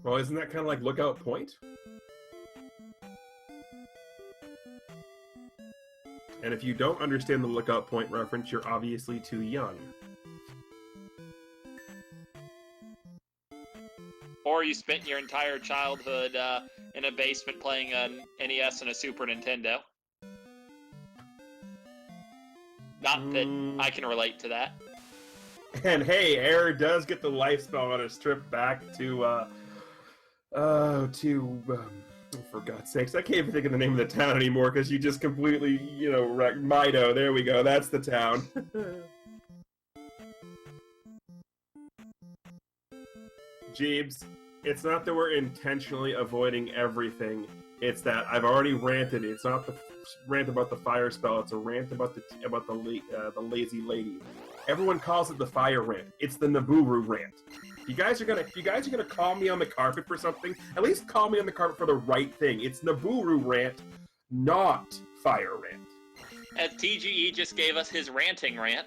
Well, isn't that kind of like Lookout Point? And if you don't understand the Lookout Point reference, you're obviously too young. Or you spent your entire childhood in a basement playing an NES and a Super Nintendo. Not that I can relate to that. And hey, Error does get the life spell on his trip back to, for God's sakes, I can't even think of the name of the town anymore because you just completely, wrecked Mido. There we go, that's the town. Jeebs, it's not that we're intentionally avoiding everything. It's that I've already ranted. It's not the rant about the fire spell. It's a rant about the lazy lady. Everyone calls it the fire rant. It's the Nabooru rant. If you guys are gonna call me on the carpet for something, at least call me on the carpet for the right thing. It's Nabooru rant, not fire rant. As TGE just gave us his ranting rant.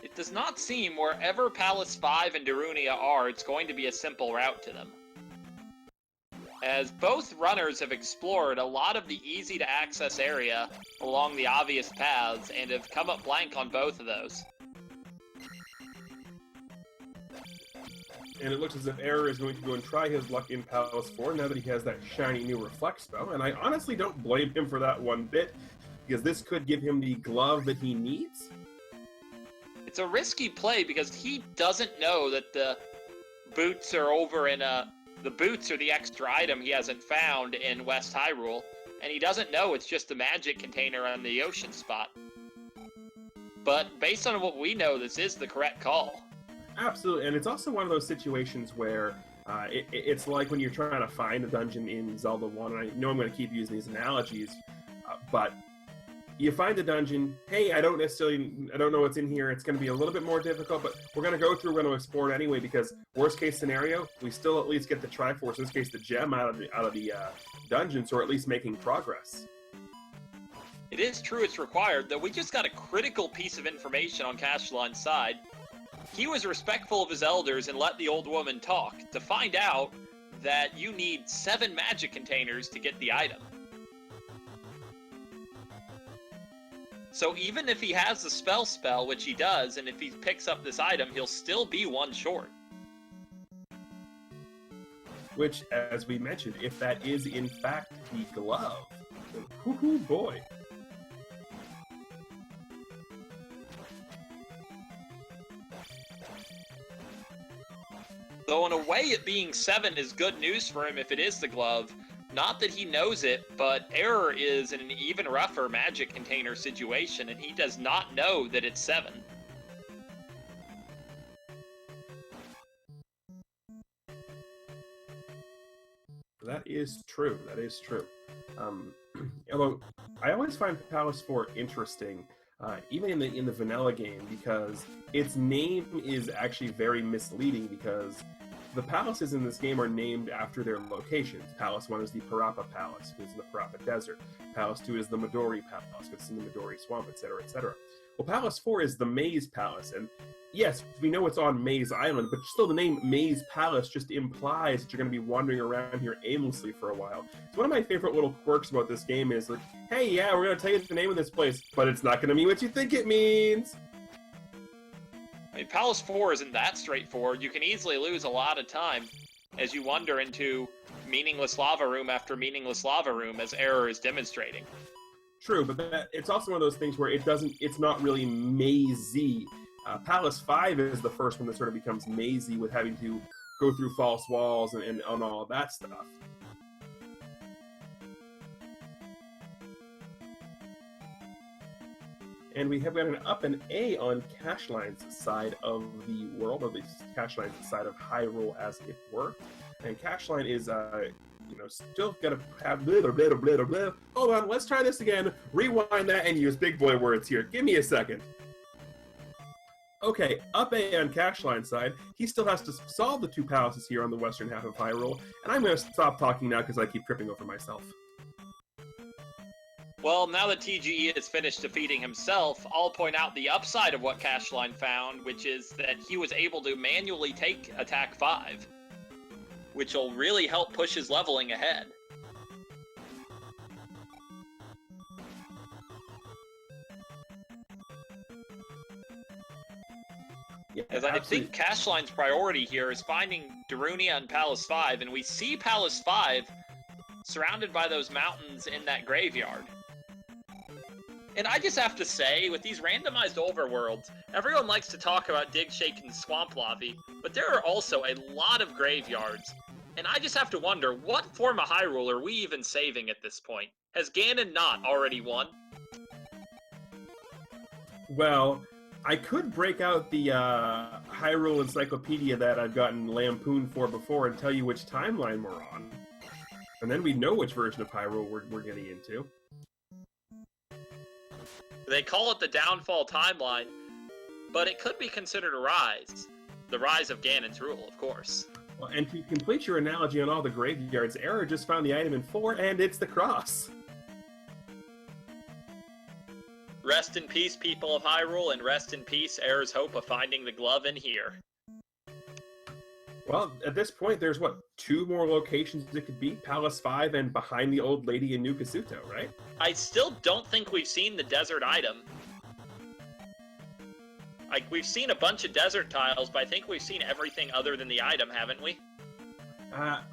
It does not seem wherever Palace 5 and Darunia are, it's going to be a simple route to them. As both runners have explored a lot of the easy-to-access area along the obvious paths and have come up blank on both of those. And it looks as if Error is going to go and try his luck in Palace 4 now that he has that shiny new Reflect spell, and I honestly don't blame him for that one bit, because this could give him the glove that he needs. It's a risky play because he doesn't know that the boots are over in the boots are the extra item he hasn't found in West Hyrule, and he doesn't know it's just the magic container on the ocean spot. But based on what we know, this is the correct call. Absolutely, and it's also one of those situations where it's like when you're trying to find a dungeon in Zelda 1, and I know I'm going to keep using these analogies, but you find a dungeon, hey, I don't know what's in here, it's going to be a little bit more difficult, but we're going to go through, we're going to explore it anyway, because worst case scenario, we still at least get the Triforce, in this case the gem, out of the dungeon, so we're at least making progress. It is true it's required, though we just got a critical piece of information on Cacheline's side. He was respectful of his elders and let the old woman talk, to find out that you need 7 magic containers to get the item. So even if he has the spell, which he does, and if he picks up this item, he'll still be 1 short. Which, as we mentioned, if that is in fact the glove, then whoo-hoo boy. Though in a way, it being 7 is good news for him if it is the glove. Not that he knows it, but Error is in an even rougher magic container situation, and he does not know that it's 7. is true. That is true. Although I always find Palace 4 interesting, even in the vanilla game, because its name is actually very misleading, because the palaces in this game are named after their locations. Palace 1 is the Parappa Palace, which is in the Parappa Desert. Palace 2 is the Midori Palace, which is in the Midori Swamp, etc., etc. Well, Palace 4 is the Maze Palace, and yes, we know it's on Maze Island, but still the name Maze Palace just implies that you're going to be wandering around here aimlessly for a while. So one of my favorite little quirks about this game is like, hey, yeah, we're going to tell you the name of this place, but it's not going to mean what you think it means. I mean, Palace 4 isn't that straightforward. You can easily lose a lot of time as you wander into meaningless lava room after meaningless lava room, as Error is demonstrating. True, but it's also one of those things where it's not really mazy. Palace 5 is the first one that sort of becomes mazy with having to go through false walls and all of that stuff. And we have got an up and A on Cacheline's side of the world, or at least Cacheline's side of Hyrule, as it were. And Cacheline is, still gonna have blah, blah, blah, blah, blah. Hold on, let's try this again. Rewind that and use big boy words here. Give me a second. Okay, up A on Cacheline's side. He still has to solve the two palaces here on the western half of Hyrule. And I'm going to stop talking now because I keep tripping over myself. Well, now that TGE has finished defeating himself, I'll point out the upside of what Cacheline found, which is that he was able to manually take Attack 5, which will really help push his leveling ahead. Yeah, as I think Cacheline's priority here is finding Darunia and Palace 5, and we see Palace 5 surrounded by those mountains in that graveyard. And I just have to say, with these randomized overworlds, everyone likes to talk about Dig, Shake, and Swamp Lobby, but there are also a lot of graveyards. And I just have to wonder, what form of Hyrule are we even saving at this point? Has Ganon not already won? Well, I could break out the Hyrule Encyclopedia that I've gotten lampooned for before and tell you which timeline we're on. And then we know which version of Hyrule we're getting into. They call it the Downfall Timeline, but it could be considered a rise. The rise of Ganon's rule, of course. Well, and to complete your analogy on all the graveyards, Error just found the item in 4, and it's the cross. Rest in peace, people of Hyrule, and rest in peace, Error's hope of finding the glove in here. Well, at this point, there's, 2 more locations it could be? Palace 5 and Behind the Old Lady in New Kasuto, right? I still don't think we've seen the desert item. Like, we've seen a bunch of desert tiles, but I think we've seen everything other than the item, haven't we?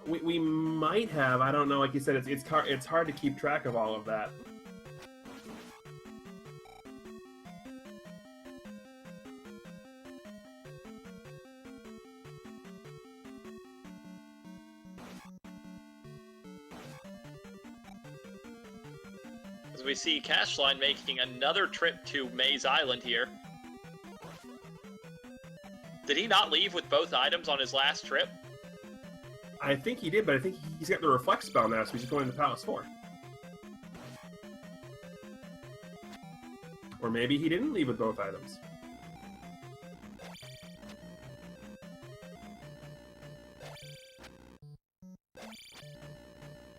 We might have. I don't know. Like you said, it's hard to keep track of all of that. As we see Cacheline making another trip to Maze Island here. Did he not leave with both items on his last trip? I think he did, but I think he's got the Reflect spell now, so he's going to Palace 4. Or maybe he didn't leave with both items.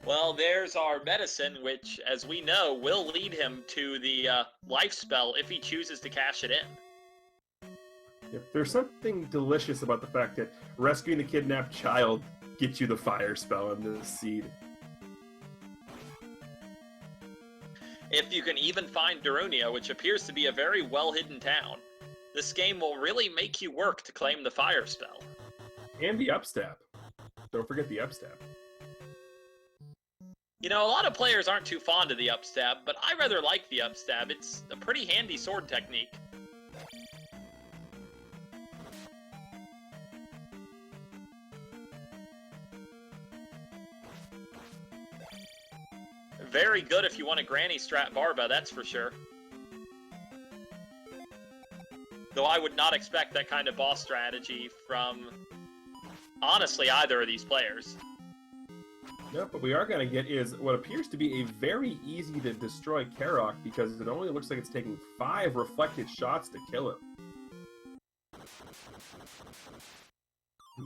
Well, there's our medicine, which, as we know, will lead him to the life spell if he chooses to cash it in. There's something delicious about the fact that rescuing the kidnapped child gets you the fire spell and the seed. If you can even find Darunia, which appears to be a very well-hidden town, this game will really make you work to claim the fire spell. And the upstab. Don't forget the upstab. You know, a lot of players aren't too fond of the upstab, but I rather like the upstab. It's a pretty handy sword technique. Very good if you want a Granny Strat Barba, that's for sure. Though I would not expect that kind of boss strategy from, honestly, either of these players. No, but we are going to get is what appears to be a very easy to destroy Karok because it only looks like it's taking 5 reflected shots to kill him.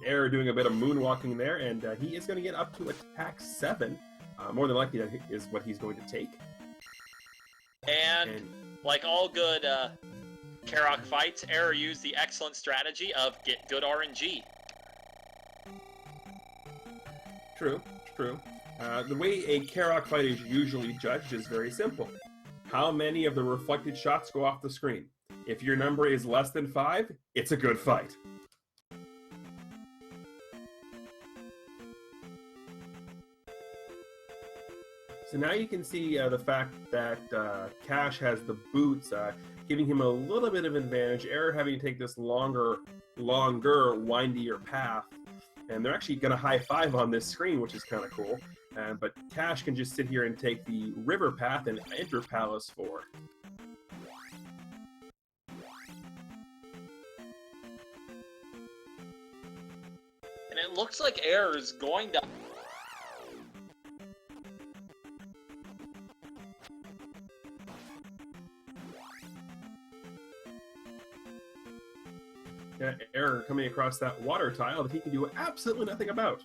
Error doing a bit of moonwalking there, and he is going to get up to attack 7. More than likely that is what he's going to take. And like all good Karok fights, Error used the excellent strategy of get good RNG. True, true. The way a Karok fight is usually judged is very simple. How many of the reflected shots go off the screen? If your number is less than 5, it's a good fight. So now you can see the fact that Cash has the boots, giving him a little bit of advantage. Error having to take this longer, windier path. And they're actually going to high-five on this screen, which is kind of cool. But Cash can just sit here and take the river path and enter Palace 4. And it looks like Error is going to... Error coming across that water tile that he can do absolutely nothing about.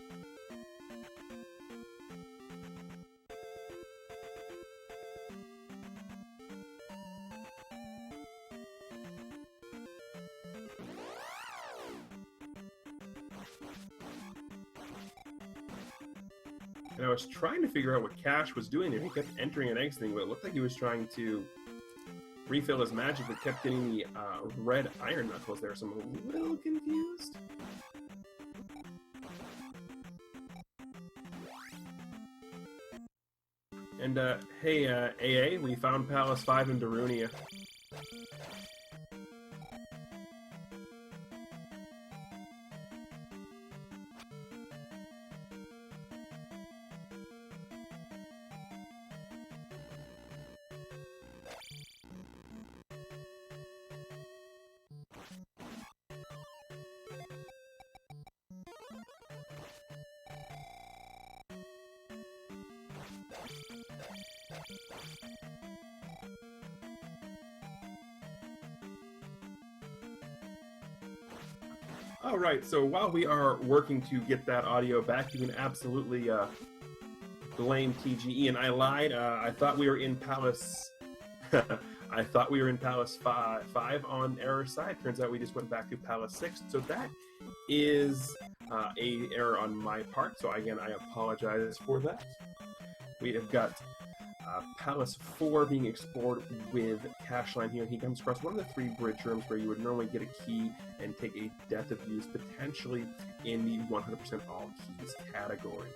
And I was trying to figure out what Cash was doing there. He kept entering and exiting, but it looked like he was trying to refill his magic, but kept getting the red iron knuckles there, so I'm a little confused. And hey, AA, we found Palace 5 in Darunia. All right, so while we are working to get that audio back, you can absolutely blame TGE. And I lied. I thought we were in Palace. I thought we were in Palace 5 on Error's side. Turns out we just went back to Palace 6. So that is a error on my part. So again, I apologize for that. We have got Palace 4 being explored with Cacheline here. He comes across one of the 3 bridge rooms where you would normally get a key and take a Death of Use, potentially in the 100% all keys category.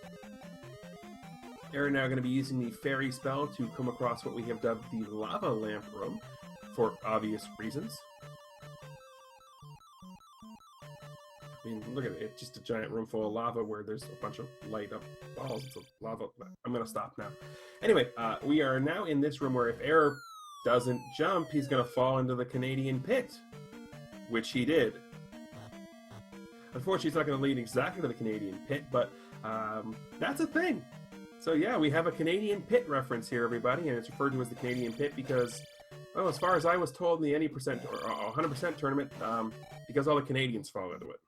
Error now going to be using the fairy spell to come across what we have dubbed the lava lamp room for obvious reasons. I mean, look at it. It's just a giant room full of lava where there's a bunch of light up balls. It's a lava. I'm going to stop now. Anyway, we are now in this room where if Error doesn't jump, he's going to fall into the Canadian pit, which he did. Unfortunately, it's not going to lead exactly to the Canadian pit, but that's a thing. So yeah, we have a Canadian pit reference here, everybody, and it's referred to as the Canadian pit because, well, as far as I was told in the any percent or 100% tournament, because all the Canadians fall into it.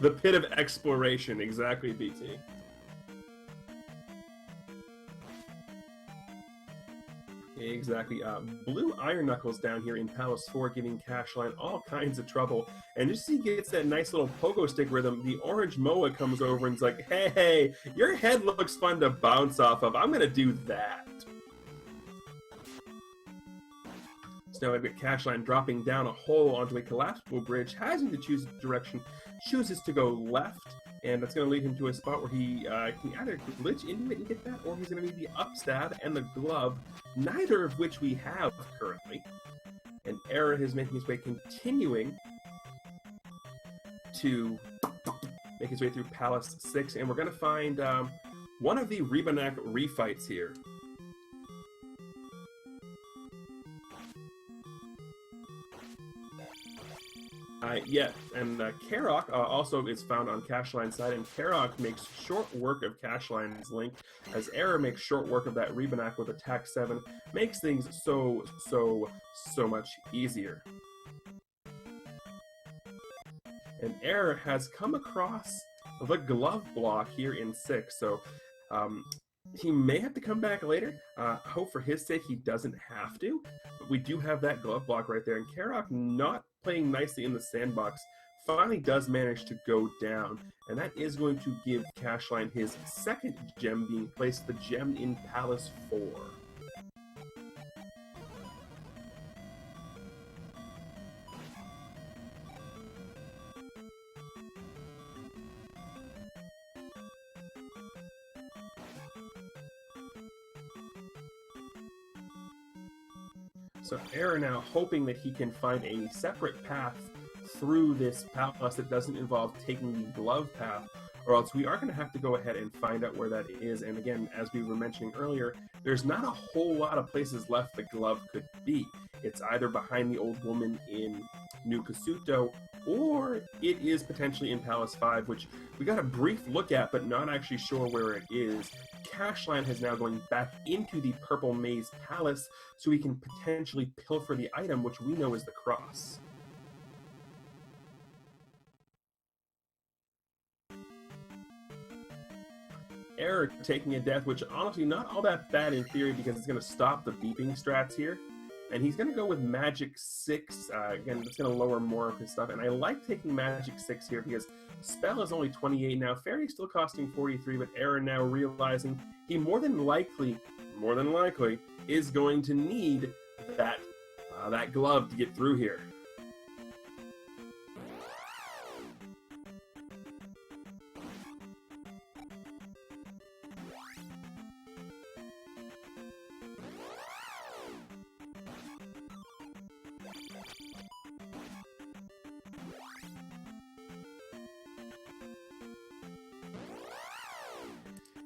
The pit of exploration, exactly, BT. Exactly. Blue Iron Knuckles down here in Palace 4 giving Cacheline all kinds of trouble. And just as he gets that nice little pogo stick rhythm, the orange Moa comes over and is like, hey, your head looks fun to bounce off of. I'm going to do that. So now I've got Cacheline dropping down a hole onto a collapsible bridge, having to choose a direction, chooses to go left, and that's going to lead him to a spot where he can either glitch into it and get that, or he's going to need the upstab and the glove, neither of which we have currently. And Error is making his way, continuing to make his way through Palace 6, and we're going to find one of the Rebanak refights here. Yeah, and Karok also is found on Cacheline's side, and Karok makes short work of Cacheline's Link, as Error makes short work of that Rebanak with Attack 7, makes things so much easier. And Error has come across the glove block here in 6, so he may have to come back later. Hope for his sake he doesn't have to, but we do have that glove block right there, and Karok, not playing nicely in the sandbox, finally does manage to go down, and that is going to give Cacheline his second gem being placed, the gem in Palace 4. So Error now hoping that he can find a separate path through this palace that doesn't involve taking the glove path, or else we are going to have to go ahead and find out where that is. And again, as we were mentioning earlier, there's not a whole lot of places left the glove could be. It's either behind the old woman in New Kasuto, or it is potentially in Palace 5, which we got a brief look at, but not actually sure where it is. Cacheline is now going back into the Purple Maze Palace so we can potentially pilfer the item, which we know is the cross. Error taking a death, which honestly not all that bad in theory because it's going to stop the beeping strats here. And he's going to go with Magic 6. Again, it's going to lower more of his stuff. And I like taking Magic 6 here because Spell is only 28 now. Fairy's still costing 43, but Error now realizing he more than likely, is going to need that glove to get through here.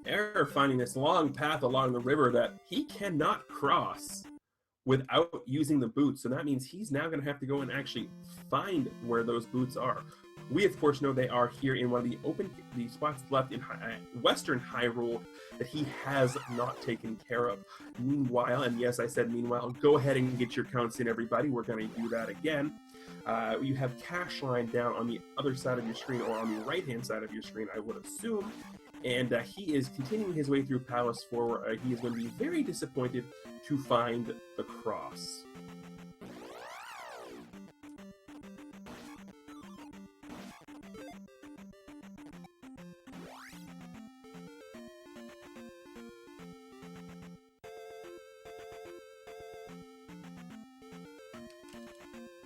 Error finding this long path along the river that he cannot cross without using the boots. So that means he's now going to have to go and actually find where those boots are. We, of course, know they are here in one of the spots left in Western Hyrule that he has not taken care of. Meanwhile, and yes, I said meanwhile, go ahead and get your counts in, everybody. We're going to do that again. You have Cacheline down on the other side of your screen, or on the right-hand side of your screen, I would assume. And he is continuing his way through Palace 4, where he is going to be very disappointed to find the cross.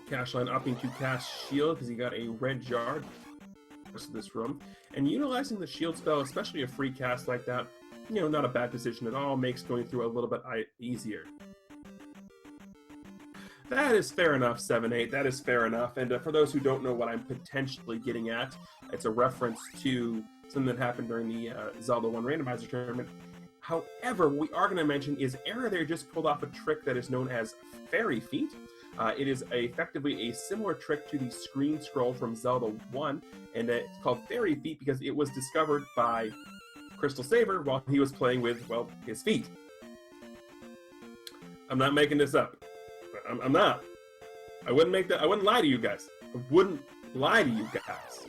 Cacheline opting to cast Shield because he got a red jar of this room, and utilizing the shield spell, especially a free cast like that, not a bad decision at all, makes going through a little bit easier. That is fair enough, 7-8, that is fair enough. And for those who don't know what I'm potentially getting at, it's a reference to something that happened during the Zelda 1 randomizer tournament. However, what we are going to mention is Error there just pulled off a trick that is known as Fairy Feet. It is effectively a similar trick to the screen scroll from Zelda 1, and it's called Fairy Feet because it was discovered by Crystal Saber while he was playing with, well, his feet. I'm not making this up. I'm not. I wouldn't lie to you guys. I wouldn't lie to you guys.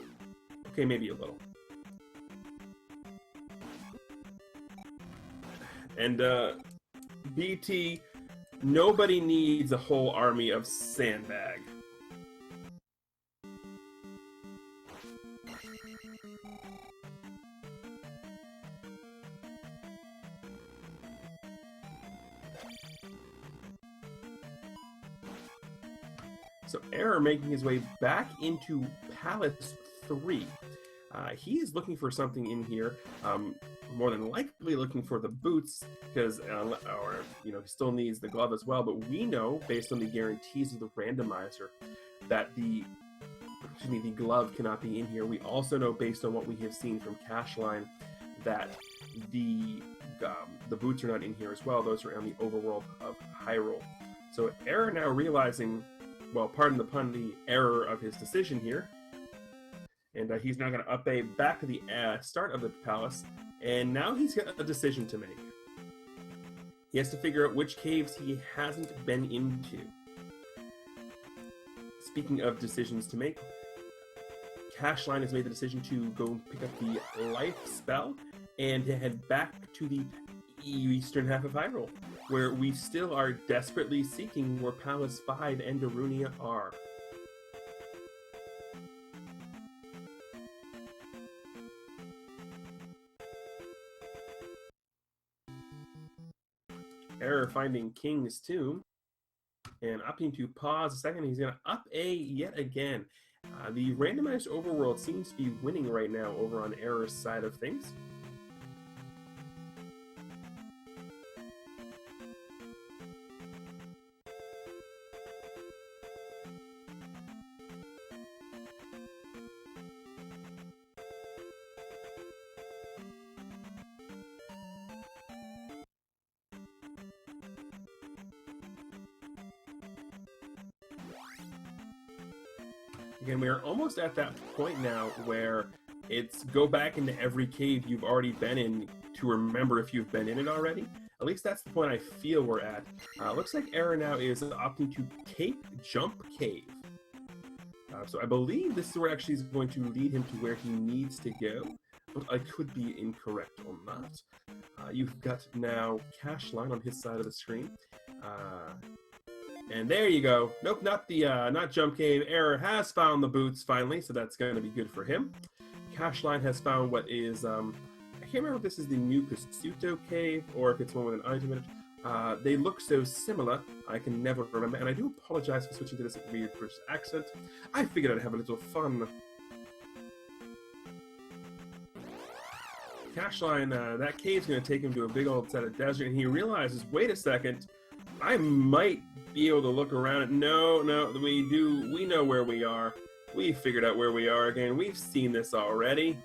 Okay, maybe a little. And, BT... nobody needs a whole army of sandbag. So Error making his way back into Palace 3. He is looking for something in here. More than likely looking for the boots, because he still needs the glove as well. But we know, based on the guarantees of the randomizer, that the glove cannot be in here. We also know, based on what we have seen from Cacheline, that the boots are not in here as well. Those are on the overworld of Hyrule. So Error now realizing well, pardon the pun, the error of his decision here. And he's now going to up A back to the start of the palace, and now he's got a decision to make. He has to figure out which caves he hasn't been into. Speaking of decisions to make, Cacheline has made the decision to go pick up the life spell and to head back to the eastern half of Hyrule, where we still are desperately seeking where Palace 5 and Darunia are. Error finding King's Tomb and opting to pause a second. He's going to up A yet again. The randomized overworld seems to be winning right now over on Error's side of things. Again, we are almost at that point now where it's go back into every cave you've already been in to remember if you've been in it already. At least that's the point I feel we're at. Looks like Error now is opting to Cape Jump Cave. So I believe this is where actually is going to lead him to where he needs to go, but I could be incorrect on that. You've got now Cacheline on his side of the screen. And there you go. Nope, not Jump Cave. Error has found the boots finally, so that's going to be good for him. Cacheline has found what is, I can't remember if this is the new Kasuto Cave or if it's one with an item in it. They look so similar, I can never remember, and I do apologize for switching to this weird British accent. I figured I'd have a little fun. Cacheline, that cave's going to take him to a big old set of desert, and he realizes, wait a second, I might be able to look around it. No, we know where we are. We figured out where we are again. We've seen this already.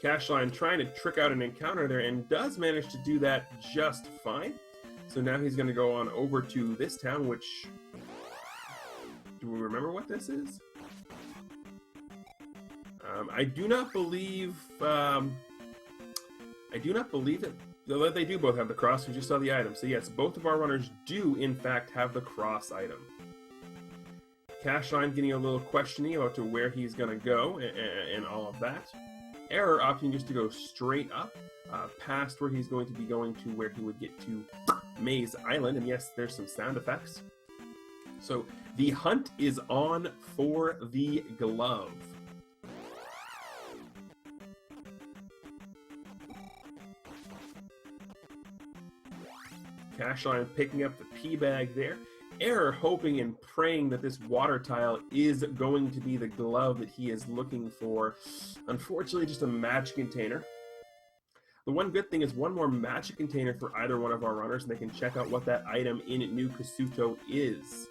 Cacheline trying to trick out an encounter there and does manage to do that just fine. So now he's going to go on over to this town, which... do we remember what this is? I do not believe it. Though they do both have the cross, we just saw the item. So yes, both of our runners do in fact have the cross item. Cacheline getting a little questioning about to where he's going to go and all of that. Error opting just to go straight up, past where he's going to be going to where he would get to Maze Island. And yes, there's some sound effects. So the hunt is on for the glove. Cacheline picking up the pea bag there. Error hoping and praying that this water tile is going to be the glove that he is looking for. Unfortunately, just a magic container. The one good thing is one more magic container for either one of our runners, and they can check out what that item in New Kasuto is.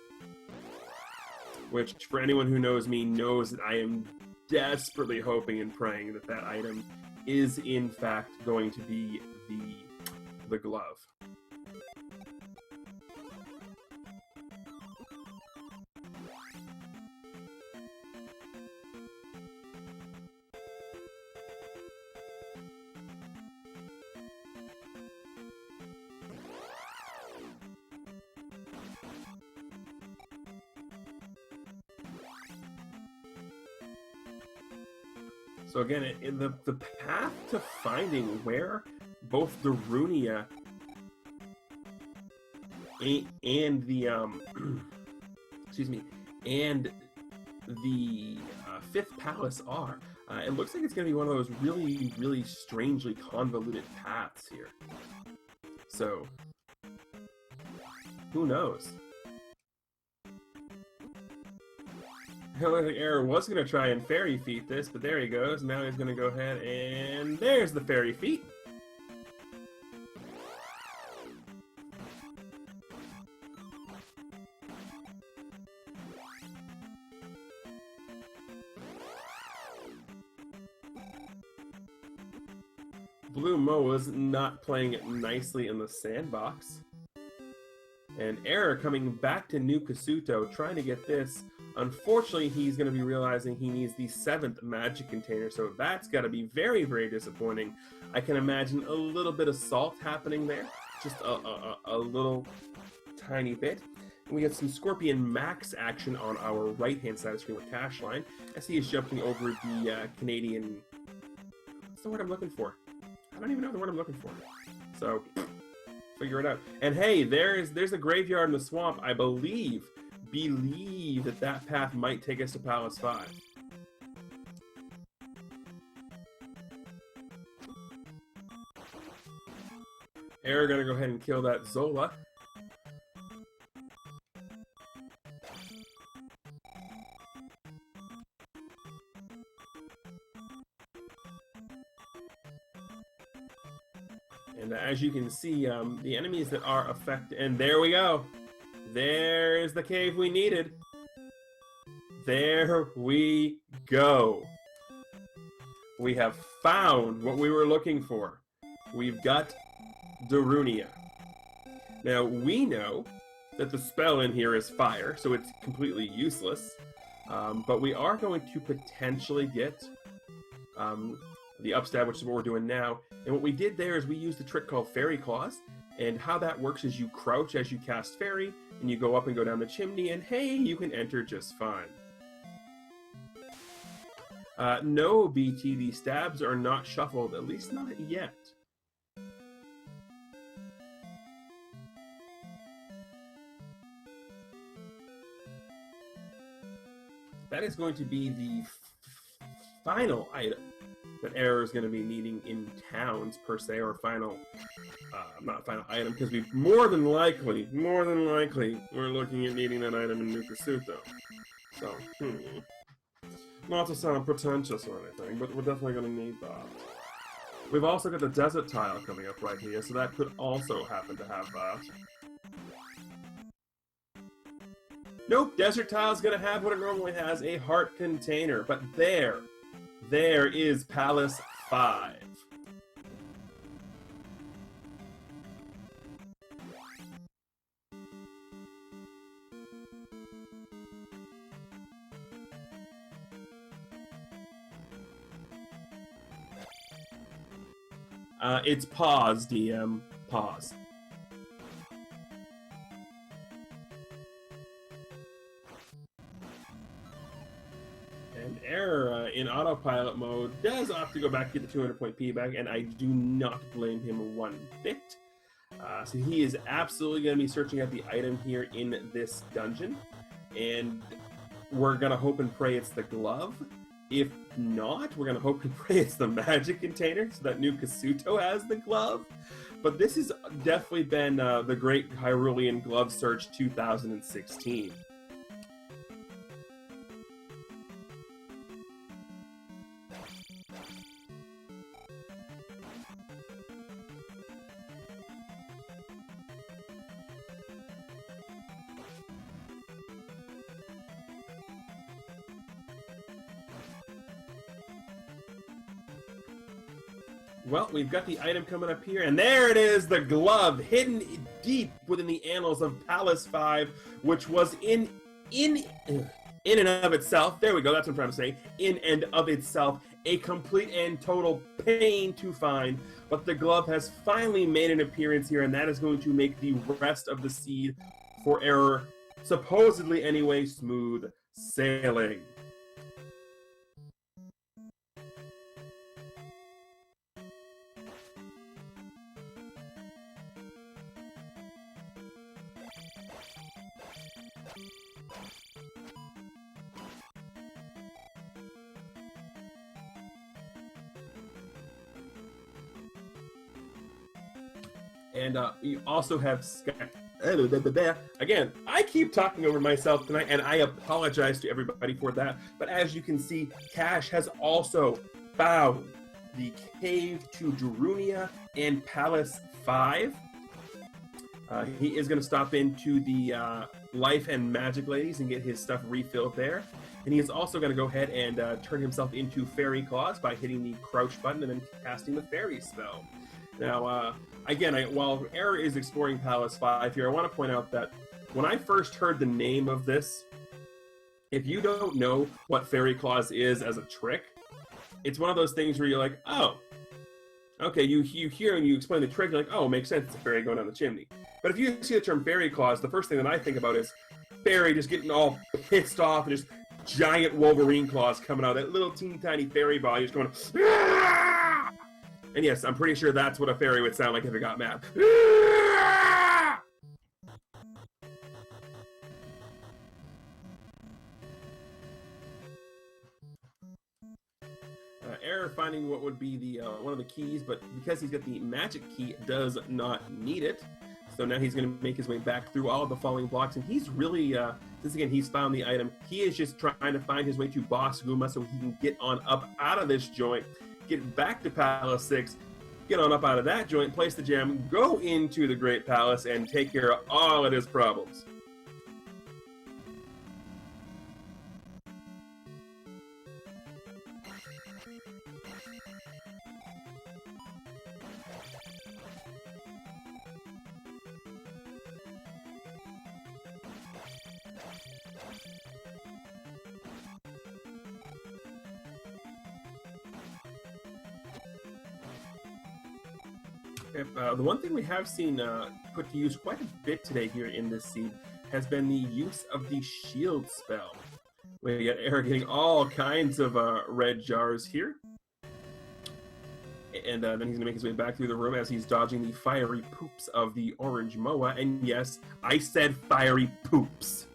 Which, for anyone who knows me, knows that I am desperately hoping and praying that that item is in fact going to be the glove. So again, in the path to finding where both Darunia and the excuse me, and the fifth palace are, it looks like it's going to be one of those really, really strangely convoluted paths here. So who knows? Error was going to try and fairy feet this, but there he goes. Now he's going to go ahead and there's the fairy feet. Blue Mo is not playing it nicely in the sandbox. And Error coming back to New Kasuto, trying to get this. Unfortunately, he's going to be realizing he needs the 7th magic container, so that's got to be very, very disappointing. I can imagine a little bit of salt happening there, just a little tiny bit. And we get some Scorpion Max action on our right-hand side of the screen with Cacheline, as he is jumping over the Canadian... What's the word I'm looking for? I don't even know the word I'm looking for. So, figure it out. And hey, there's a graveyard in the swamp, I believe that path might take us to Palace 5. Error gonna go ahead and kill that Zola. And as you can see, the enemies that are affected, and there we go. There's the cave we needed. There we go. We have found what we were looking for. We've got Darunia. Now, we know that the spell in here is fire, so it's completely useless. But we are going to potentially get the upstab, which is what we're doing now. And what we did there is we used a trick called Fairy Claws. And how that works is you crouch as you cast Fairy, and you go up and go down the chimney, and hey, you can enter just fine. No, BT, the stabs are not shuffled, at least not yet. That is going to be the final item that Error is going to be needing in towns, per se, or final, not final item, because we more than likely, we're looking at needing that item in New Kasuto. So, not to sound pretentious or anything, but we're definitely going to need that. We've also got the desert tile coming up right here, so that could also happen to have that. Nope, desert tile's going to have what it normally has, a heart container, but there is Palace 5. It's pause, DM. Pause. And Error in autopilot mode does opt to go back to get the 200-point P-back, and I do not blame him one bit. So he is absolutely going to be searching out the item here in this dungeon, and we're going to hope and pray it's the glove. If not, we're going to hope and pray it's the magic container, so that New Kasuto has the glove. But this has definitely been the Great Hyrulean Glove Search 2016. Well, we've got the item coming up here, and there it is, the glove, hidden deep within the annals of Palace 5, which was in and of itself, there we go, that's what I'm trying to say, in and of itself, a complete and total pain to find, but the glove has finally made an appearance here, and that is going to make the rest of the seed for Error, supposedly anyway, smooth sailing. And you also have again, I keep talking over myself tonight, and I apologize to everybody for that. But as you can see, Cash has also found the cave to Darunia and Palace 5. He is going to stop into the Life and Magic Ladies and get his stuff refilled there. And he is also going to go ahead and turn himself into Fairy Claws by hitting the crouch button and then casting the Fairy spell. Now, again, while Error is exploring Palace 5 here, I want to point out that when I first heard the name of this, if you don't know what Fairy Claws is as a trick, it's one of those things where you're like, oh, okay, you hear and you explain the trick, you're like, oh, it makes sense, it's a fairy going down the chimney. But if you see the term Fairy Claws, the first thing that I think about is fairy just getting all pissed off and just giant Wolverine claws coming out, that little teeny tiny fairy body just going, "Aah!" And yes, I'm pretty sure that's what a fairy would sound like if it got mad. "Aah!" Error finding what would be the one of the keys, but because he's got the magic key, does not need it. So now he's going to make his way back through all of the falling blocks, and he's really, since again he's found the item, he is just trying to find his way to Boss Goomba so he can get on up out of this joint, get back to Palace 6, get on up out of that joint, place the gem, go into the Great Palace, and take care of all of his problems. The one thing we have seen put to use quite a bit today here in this scene has been the use of the shield spell. We got Error getting all kinds of red jars here. And then he's going to make his way back through the room as he's dodging the fiery poops of the orange Moa. And yes, I said fiery poops.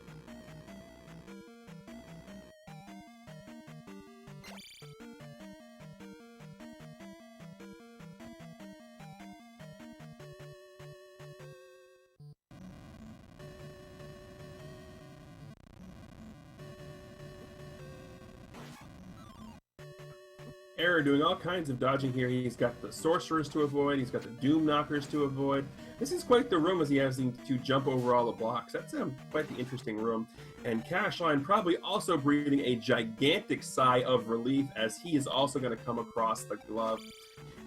Error doing all kinds of dodging here. He's got the sorcerers to avoid, he's got the doom knockers to avoid. This is quite the room as he has to jump over all the blocks. That's quite the interesting room. And Cacheline probably also breathing a gigantic sigh of relief as he is also going to come across the glove.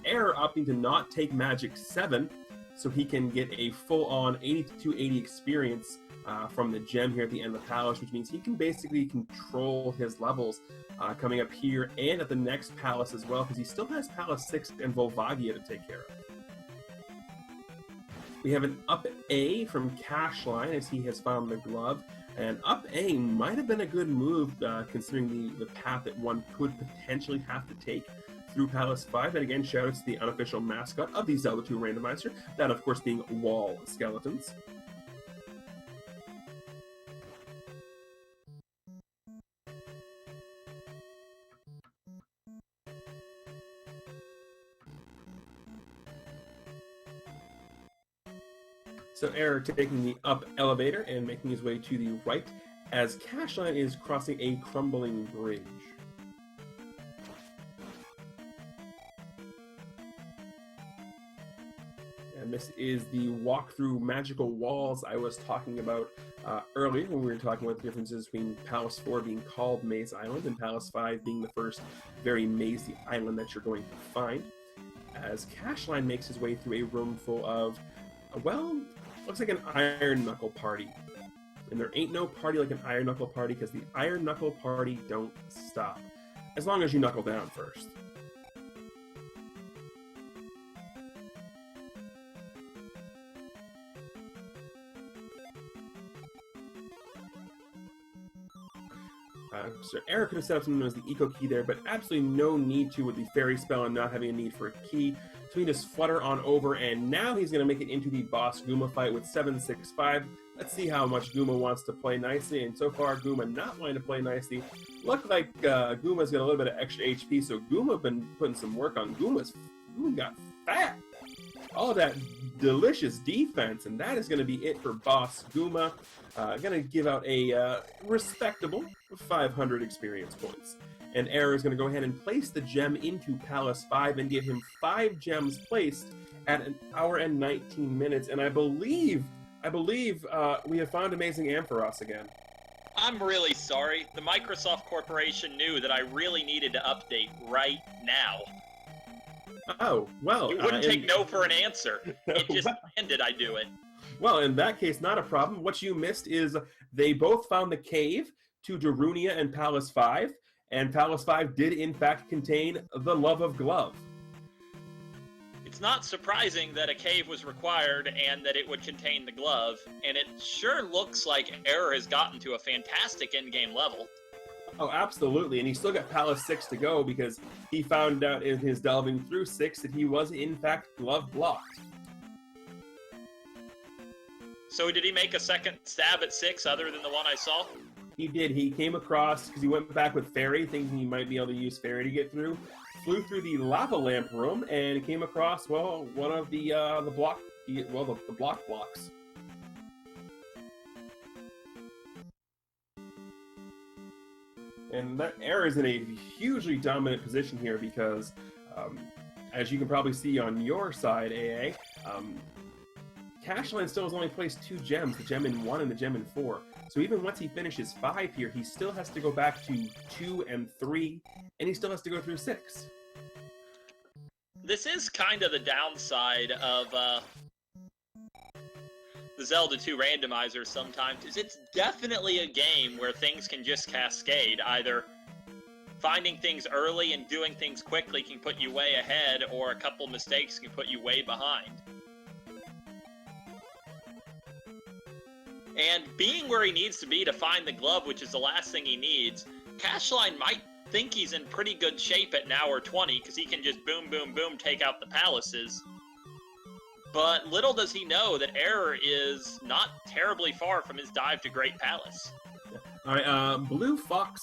Error opting to not take Magic 7 so he can get a full-on 8280 experience from the gem here at the end of the palace, which means he can basically control his levels coming up here and at the next palace as well, because he still has Palace 6 and Volvagia to take care of. We have an up A from Cacheline as he has found the glove, and up A might have been a good move considering the path that one could potentially have to take through Palace 5. And again, shout out to the unofficial mascot of the Zelda 2 randomizer, that of course being wall skeletons. So Error taking the up elevator and making his way to the right as Cacheline is crossing a crumbling bridge. And this is the walk through magical walls I was talking about earlier when we were talking about the differences between Palace 4 being called Maze Island and Palace 5 being the first very mazy island that you're going to find. As Cacheline makes his way through a room full of, well, looks like an Iron Knuckle party. And there ain't no party like an Iron Knuckle party, because the Iron Knuckle party don't stop. As long as you knuckle down first. So Error could have set up something known as the Eco Key there, but absolutely no need to with the Fairy Spell and not having a need for a key. So he just flutter on over, and now he's going to make it into the Boss Goomba fight with 765. Let's see how much Goomba wants to play nicely, and so far Goomba not wanting to play nicely. Look like Gooma's got a little bit of extra HP, so Goomba been putting some work on. Goomba got fat. All of that delicious defense, and that is going to be it for Boss Goomba. Going to give out a respectable 500 experience points. And Error is going to go ahead and place the gem into Palace 5 and give him 5 gems placed at 1 hour and 19 minutes. And I believe we have found Amazing Ampharos again. I'm really sorry. The Microsoft Corporation knew that I really needed to update right now. Oh, well. You wouldn't take no for an answer. It just landed, I do it. Well, in that case, not a problem. What you missed is they both found the cave to Darunia and Palace 5, and Palace 5 did in fact contain the Love of Glove. It's not surprising that a cave was required and that it would contain the glove, and it sure looks like Error has gotten to a fantastic endgame level. Oh, absolutely, and he's still got Palace 6 to go because he found out in his delving through 6 that he was in fact glove blocked. So did he make a second stab at 6 other than the one I saw? He did. He came across, because he went back with Fairy, thinking he might be able to use Fairy to get through, flew through the lava lamp room, and came across, well, one of the block blocks. And that Error is in a hugely dominant position here because, as you can probably see on your side, AA, Cacheline still has only placed 2 gems, the gem in 1 and the gem in 4. So even once he finishes 5 here, he still has to go back to 2 and 3, and he still has to go through 6. This is kind of the downside of the Zelda 2 randomizer sometimes, is it's definitely a game where things can just cascade. Either finding things early and doing things quickly can put you way ahead, or a couple mistakes can put you way behind. And being where he needs to be to find the glove, which is the last thing he needs, Cacheline might think he's in pretty good shape at an hour 20, because he can just boom, boom, boom, take out the palaces. But little does he know that Error is not terribly far from his dive to Great Palace. Alright, Blue Fox,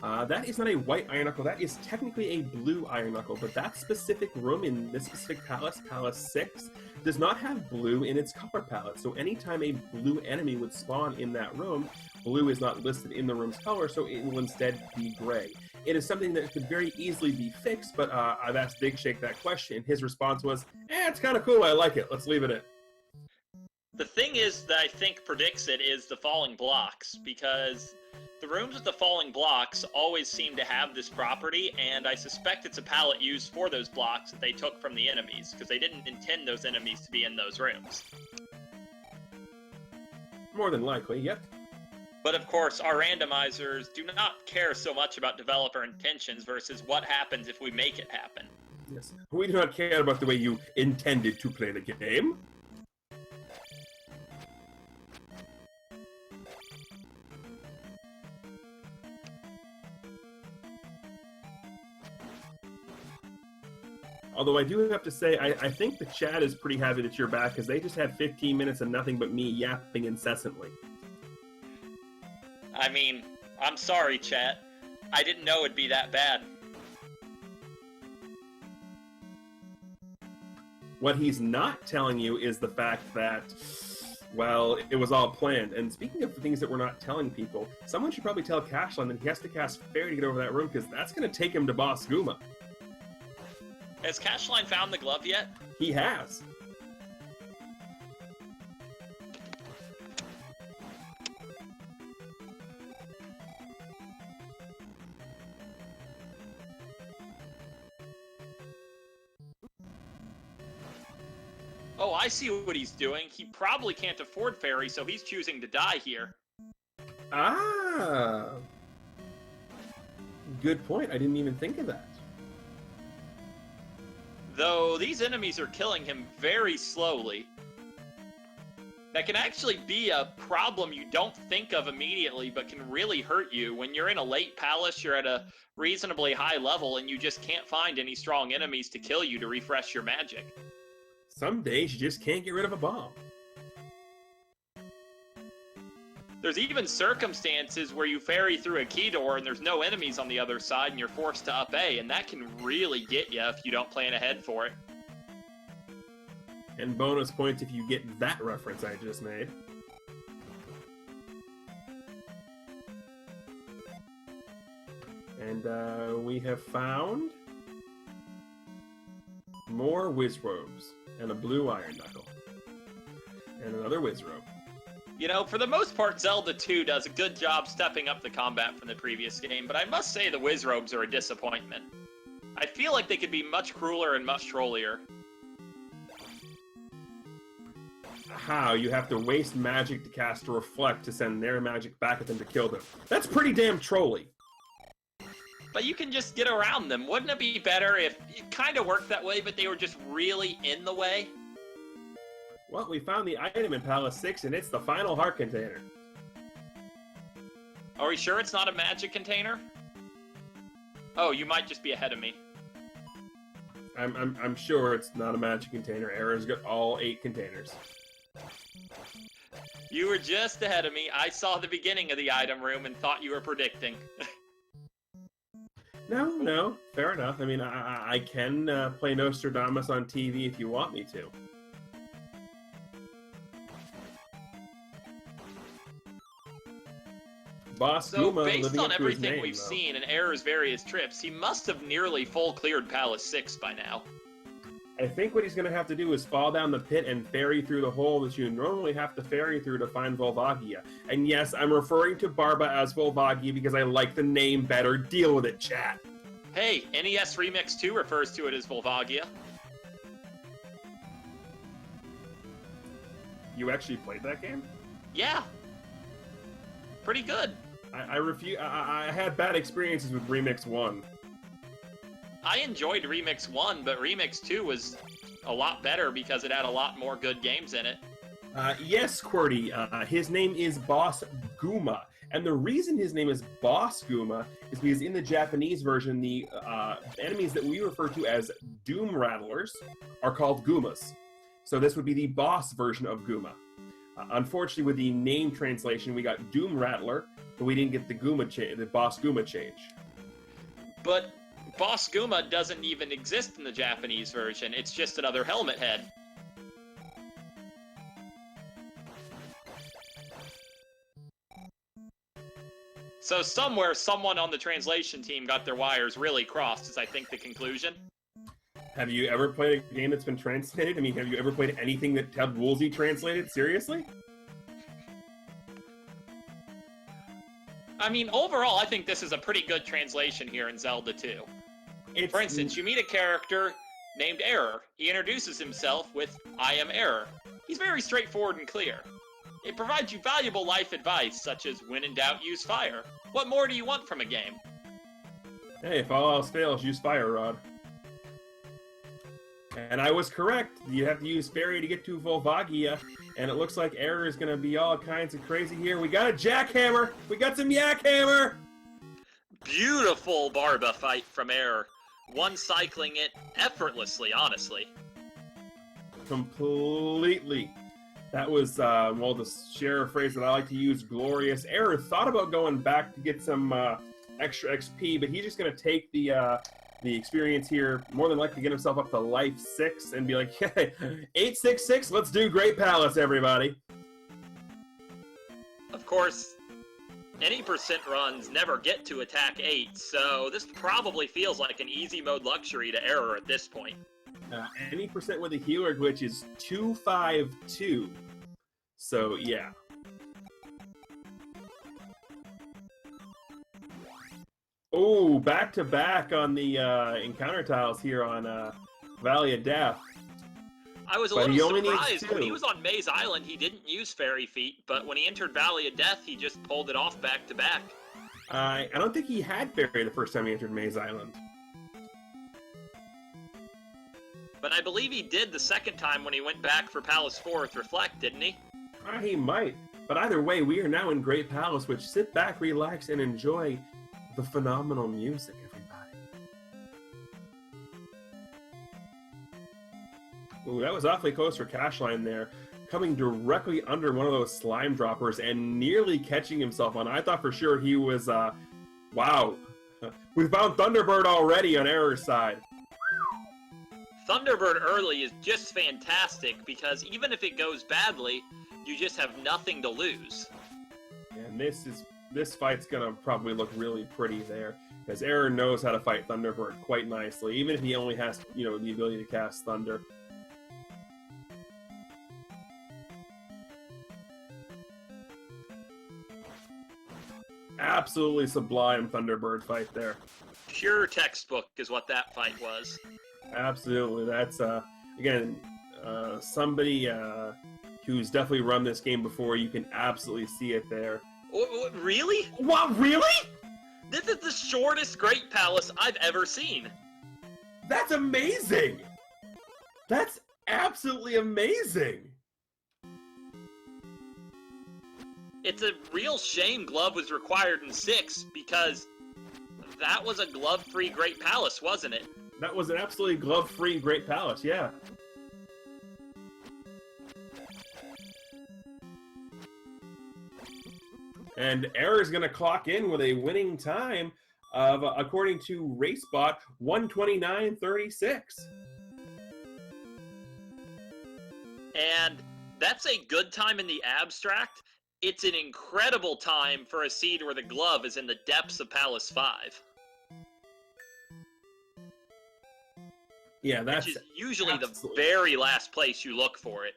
that is not a white iron knuckle, that is technically a blue iron knuckle, but that specific room in this specific palace, Palace 6, does not have blue in its color palette. So anytime a blue enemy would spawn in that room, blue is not listed in the room's color, so it will instead be gray. It is something that could very easily be fixed, but I've asked Big Shake that question. His response was, it's kind of cool, I like it, let's leave it in. The thing is that I think predicts it is the falling blocks, because the rooms with the falling blocks always seem to have this property, and I suspect it's a palette used for those blocks that they took from the enemies, because they didn't intend those enemies to be in those rooms. More than likely, yep. But of course, our randomizers do not care so much about developer intentions versus what happens if we make it happen. Yes. We do not care about the way you intended to play the game. Although I do have to say, I think the chat is pretty happy that you're back, because they just had 15 minutes of nothing but me yapping incessantly. I mean, I'm sorry, chat. I didn't know it'd be that bad. What he's not telling you is the fact that, well, it was all planned. And speaking of things that we're not telling people, someone should probably tell Cacheline that he has to cast Fairy to get over that room, because that's going to take him to Boss Guma. Has Cacheline found the glove yet? He has. Oh, I see what he's doing. He probably can't afford Fairy, so he's choosing to die here. Ah. Good point. I didn't even think of that. Though these enemies are killing him very slowly. That can actually be a problem you don't think of immediately, but can really hurt you. When you're in a late palace, you're at a reasonably high level, and you just can't find any strong enemies to kill you to refresh your magic. Some days you just can't get rid of a bomb. There's even circumstances where you ferry through a key door and there's no enemies on the other side and you're forced to up A, and that can really get you if you don't plan ahead for it. And bonus points if you get that reference I just made. And we have found more whiz robes and a blue iron knuckle and another whiz robe. You know, for the most part, Zelda 2 does a good job stepping up the combat from the previous game, but I must say the whiz robes are a disappointment. I feel like they could be much crueler and much trollier. How? You have to waste magic to cast a Reflect to send their magic back at them to kill them. That's pretty damn trolly. But you can just get around them. Wouldn't it be better if it kind of worked that way, but they were just really in the way? Well, we found the item in Palace 6, and it's the final heart container. Are we sure it's not a magic container? Oh, you might just be ahead of me. I'm sure it's not a magic container. Error's got all 8 containers. You were just ahead of me. I saw the beginning of the item room and thought you were predicting. No, fair enough. I mean, I can play Nostradamus on TV if you want me to. Boss So, Guma based living on up to his everything name, we've though. seen in Error's various trips, he must have nearly full cleared Palace 6 by now. I think what he's going to have to do is fall down the pit and ferry through the hole that you normally have to ferry through to find Volvagia. And yes, I'm referring to Barba as Volvagia because I like the name better. Deal with it, chat. Hey, NES Remix 2 refers to it as Volvagia. You actually played that game? Yeah. Pretty good. I had bad experiences with Remix 1. I enjoyed Remix 1, but Remix 2 was a lot better because it had a lot more good games in it. Yes, QWERTY, his name is Boss Guma. And the reason his name is Boss Guma is because in the Japanese version, the enemies that we refer to as Doom Rattlers are called Gumas. So this would be the boss version of Guma. Unfortunately, with the name translation, we got Doom Rattler, but we didn't get the the Boss Guma change. But Boss Guma doesn't even exist in the Japanese version. It's just another helmet head. So somewhere, someone on the translation team got their wires really crossed, is I think the conclusion. Have you ever played a game that's been translated? I mean, have you ever played anything that Ted Woolsey translated? Seriously? I mean, overall, I think this is a pretty good translation here in Zelda 2. For instance, you meet a character named Error. He introduces himself with, "I am Error." He's very straightforward and clear. It provides you valuable life advice, such as, when in doubt, use fire. What more do you want from a game? Hey, if all else fails, use Fire Rod. And I was correct. You have to use Fairy to get to Volvagia, and it looks like Error is going to be all kinds of crazy here. We got a Jackhammer! We got some Yakhammer! Beautiful Barba fight from Error. One cycling it effortlessly, honestly. Completely. That was, well, to share a phrase that I like to use, glorious. Error thought about going back to get some extra XP, but he's just going to take the experience here, more than likely get himself up to life 6 and be like, hey, 866, let's do Great Palace, everybody. Of course, any percent runs never get to attack 8, so this probably feels like an easy mode luxury to Error at this point. Any percent with a healer glitch is 252. So, yeah. Oh, back-to-back on the encounter tiles here on Valley of Death. I was a But he little only needs surprised. When 2. he was on Maze Island, he didn't use Fairy Feet, but when he entered Valley of Death, he just pulled it off back-to-back. I don't think he had Fairy the first time he entered Maze Island. But I believe he did the second time when he went back for Palace 4 with Reflect, didn't he? He might. But either way, we are now in Great Palace, which sit back, relax, and enjoy the phenomenal music, everybody. Ooh, that was awfully close for Cacheline there. Coming directly under one of those slime droppers and nearly catching himself on. I thought for sure he was, wow. We found Thunderbird already on Error's side. Thunderbird early is just fantastic because even if it goes badly, you just have nothing to lose. And this fight's gonna probably look really pretty there, because Error knows how to fight Thunderbird quite nicely, even if he only has, the ability to cast Thunder. Absolutely sublime Thunderbird fight there. Pure textbook is what that fight was. Absolutely. That's, again, somebody who's definitely run this game before. You can absolutely see it there. Really? What, really? This is the shortest Great Palace I've ever seen. That's amazing! That's absolutely amazing! It's a real shame glove was required in 6, because that was a glove-free Great Palace, wasn't it? That was an absolutely glove-free Great Palace, yeah. And Error is going to clock in with a winning time of, according to RaceBot, 1:29.36. And that's a good time in the abstract. It's an incredible time for a seed where the glove is in the depths of Palace 5. Yeah, that's which is usually absolutely the very last place you look for it.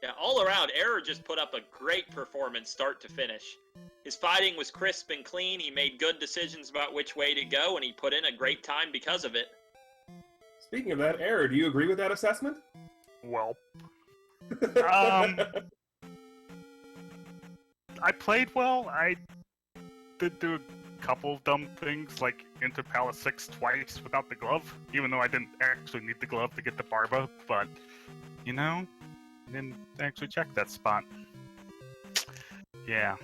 Yeah, all around, Error just put up a great performance start to finish. His fighting was crisp and clean, he made good decisions about which way to go, and he put in a great time because of it. Speaking of that, Error, do you agree with that assessment? Well, I played well. I did do a couple of dumb things, like enter Palace 6 twice without the glove, even though I didn't actually need the glove to get the Barba, but, you know, I didn't actually check that spot. Yeah.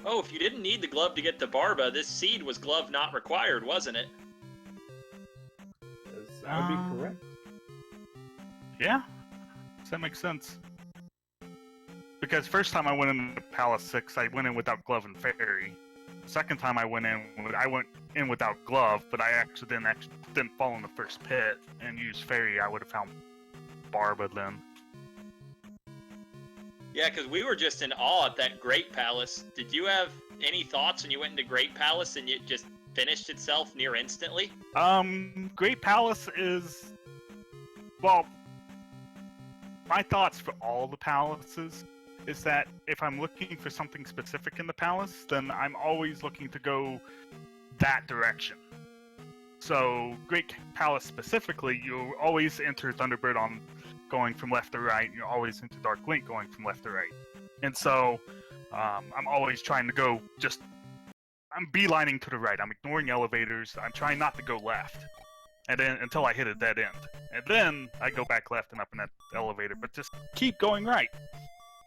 Oh, if you didn't need the glove to get the Barba, this seed was glove not required, wasn't it? Yes, that would be correct. Yeah, does that make sense? Because first time I went into Palace 6, I went in without glove and fairy. Second time I went in without glove, but I actually didn't fall in the first pit and use fairy. I would have found Barba then. Yeah, because we were just in awe at that Great Palace. Did you have any thoughts when you went into Great Palace and it just finished itself near instantly? Great Palace is, well, my thoughts for all the palaces is that if I'm looking for something specific in the palace, then I'm always looking to go that direction. So, Great Palace specifically, you always enter Thunderbird on going from left to right, you always enter Dark Link going from left to right. And so, I'm always trying to go I'm beelining to the right, I'm ignoring elevators, I'm trying not to go left. And then, until I hit a dead end. And then, I go back left and up in that elevator, but just keep going right.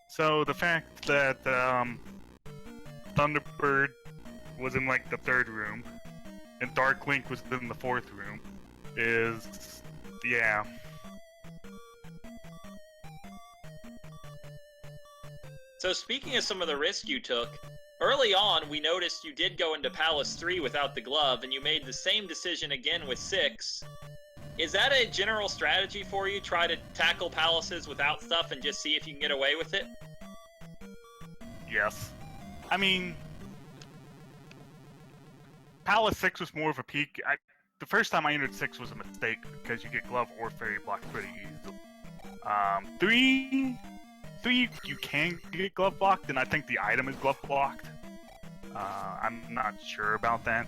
So, the fact that, Thunderbird was in, like, the third room, and Dark Link was in the fourth room, is, yeah. So speaking of some of the risks you took, early on we noticed you did go into Palace 3 without the glove, and you made the same decision again with 6. Is that a general strategy for you? Try to tackle palaces without stuff and just see if you can get away with it? Yes. I mean, Palace 6 was more of a peak. The first time I entered 6 was a mistake because you get glove or fairy blocked pretty easily. 3 you can get glove blocked, and I think the item is glove blocked. I'm not sure about that,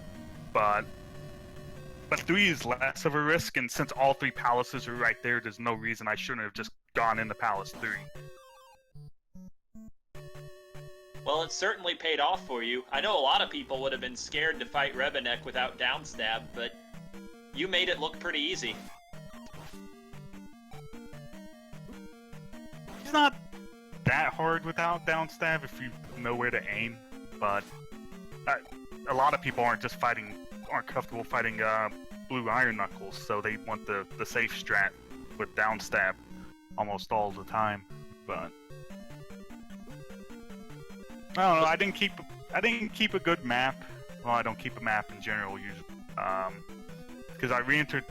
but 3 is less of a risk, and since all 3 palaces are right there, there's no reason I shouldn't have just gone into Palace 3. Well, it certainly paid off for you. I know a lot of people would have been scared to fight Rebenek without downstab, but you made it look pretty easy. It's not that hard without downstab if you know where to aim, but a lot of people aren't comfortable fighting blue iron knuckles, so they want the safe strat with downstab almost all the time. But I don't know. I didn't keep a good map. Well, I don't keep a map in general usually, because I re-entered.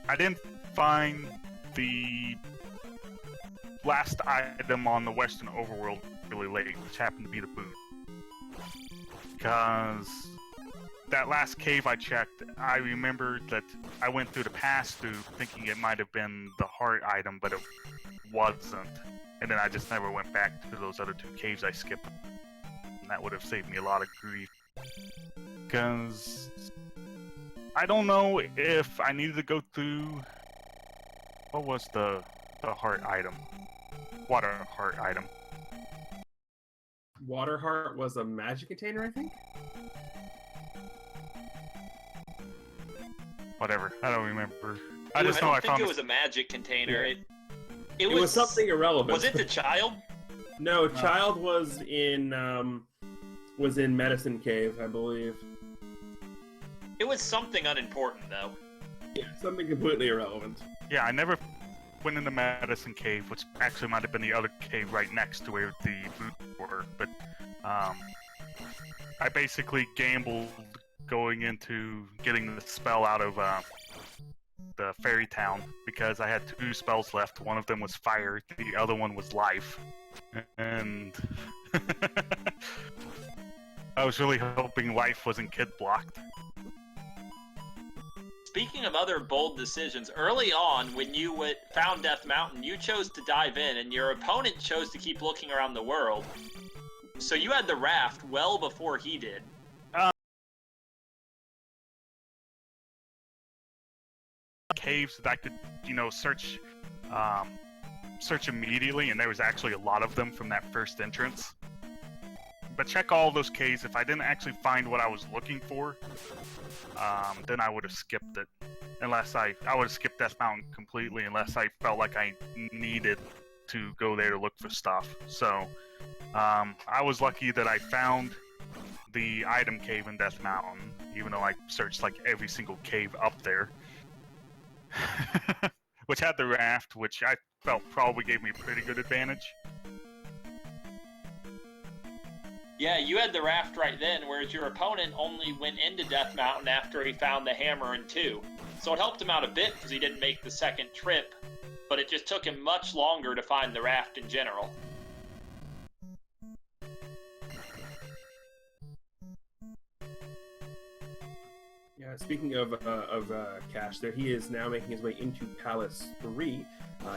I didn't find the last item on the Western Overworld really late, which happened to be the boot. because that last cave I checked, I remembered that I went through the pass-through thinking it might have been the heart item, but it wasn't. And then I just never went back to those other 2 caves I skipped. And that would have saved me a lot of grief. Because I don't know if I needed to go through... What was the heart item? Water heart item. Water heart was a magic container, I think? Whatever. I don't remember. I don't think it was a magic container. Yeah. It was something irrelevant. Was it the child? No, child was in Medicine Cave, I believe. It was something unimportant, though. Yeah, something completely irrelevant. Yeah, I never went into Medicine Cave, which actually might have been the other cave right next to where the boots were, but I basically gambled going into getting the spell out of the fairy town because I had 2 spells left. One of them was fire, the other one was life, and I was really hoping life wasn't kid blocked. Speaking of other bold decisions, early on when you found Death Mountain, you chose to dive in, and your opponent chose to keep looking around the world. So you had the raft well before he did. Caves that I could, search immediately, and there was actually a lot of them from that first entrance. But check all those caves. If I didn't actually find what I was looking for, then I would have skipped it. Unless I would have skipped Death Mountain completely, unless I felt like I needed to go there to look for stuff. So, I was lucky that I found the item cave in Death Mountain, even though I searched like every single cave up there. Which had the raft, which I felt probably gave me a pretty good advantage. Yeah, you had the raft right then, whereas your opponent only went into Death Mountain after he found the hammer and 2. So it helped him out a bit because he didn't make the second trip, but it just took him much longer to find the raft in general. Yeah, speaking of Cash, there he is now making his way into Palace 3.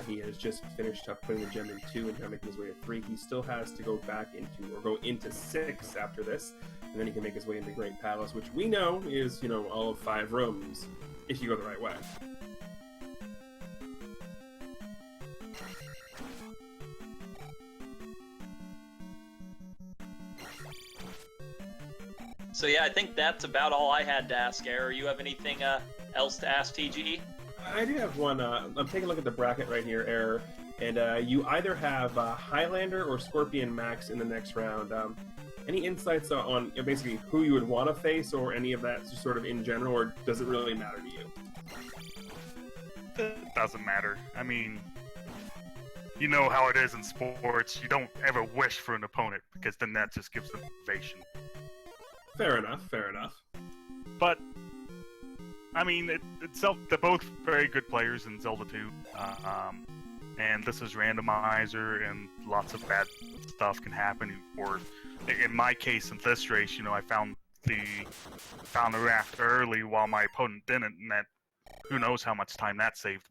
He has just finished up putting the gem in 2 and now making his way to 3. He still has to go go into 6 after this, and then he can make his way into Great Palace, which we know is, all of 5 rooms, if you go the right way. So yeah, I think that's about all I had to ask, Error. You have anything else to ask TGE? I do have one. I'm taking a look at the bracket right here, Error, and you either have Highlander or Scorpion Max in the next round. Any insights on basically who you would want to face, or any of that just sort of in general, or does it really matter to you? It doesn't matter. I mean, you know how it is in sports. You don't ever wish for an opponent, because then that just gives them motivation. Fair enough, fair enough. But, I mean, they're both very good players in Zelda 2. And this is randomizer, and lots of bad stuff can happen. Or, in my case, in this race, I found the raft early while my opponent didn't, and that, who knows how much time that saved.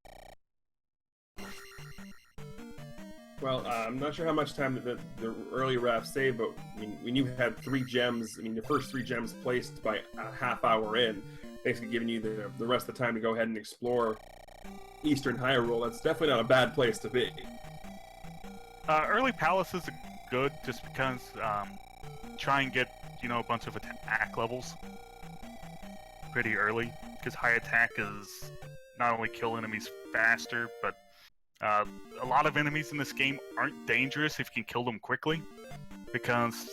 Well, I'm not sure how much time the early raft saved, but when you had 3 gems, the first 3 gems placed by a half hour in, basically giving you the rest of the time to go ahead and explore Eastern Hyrule, that's definitely not a bad place to be. Early palaces are good just because try and get, a bunch of attack levels pretty early, because high attack is not only kill enemies faster, but a lot of enemies in this game aren't dangerous if you can kill them quickly, because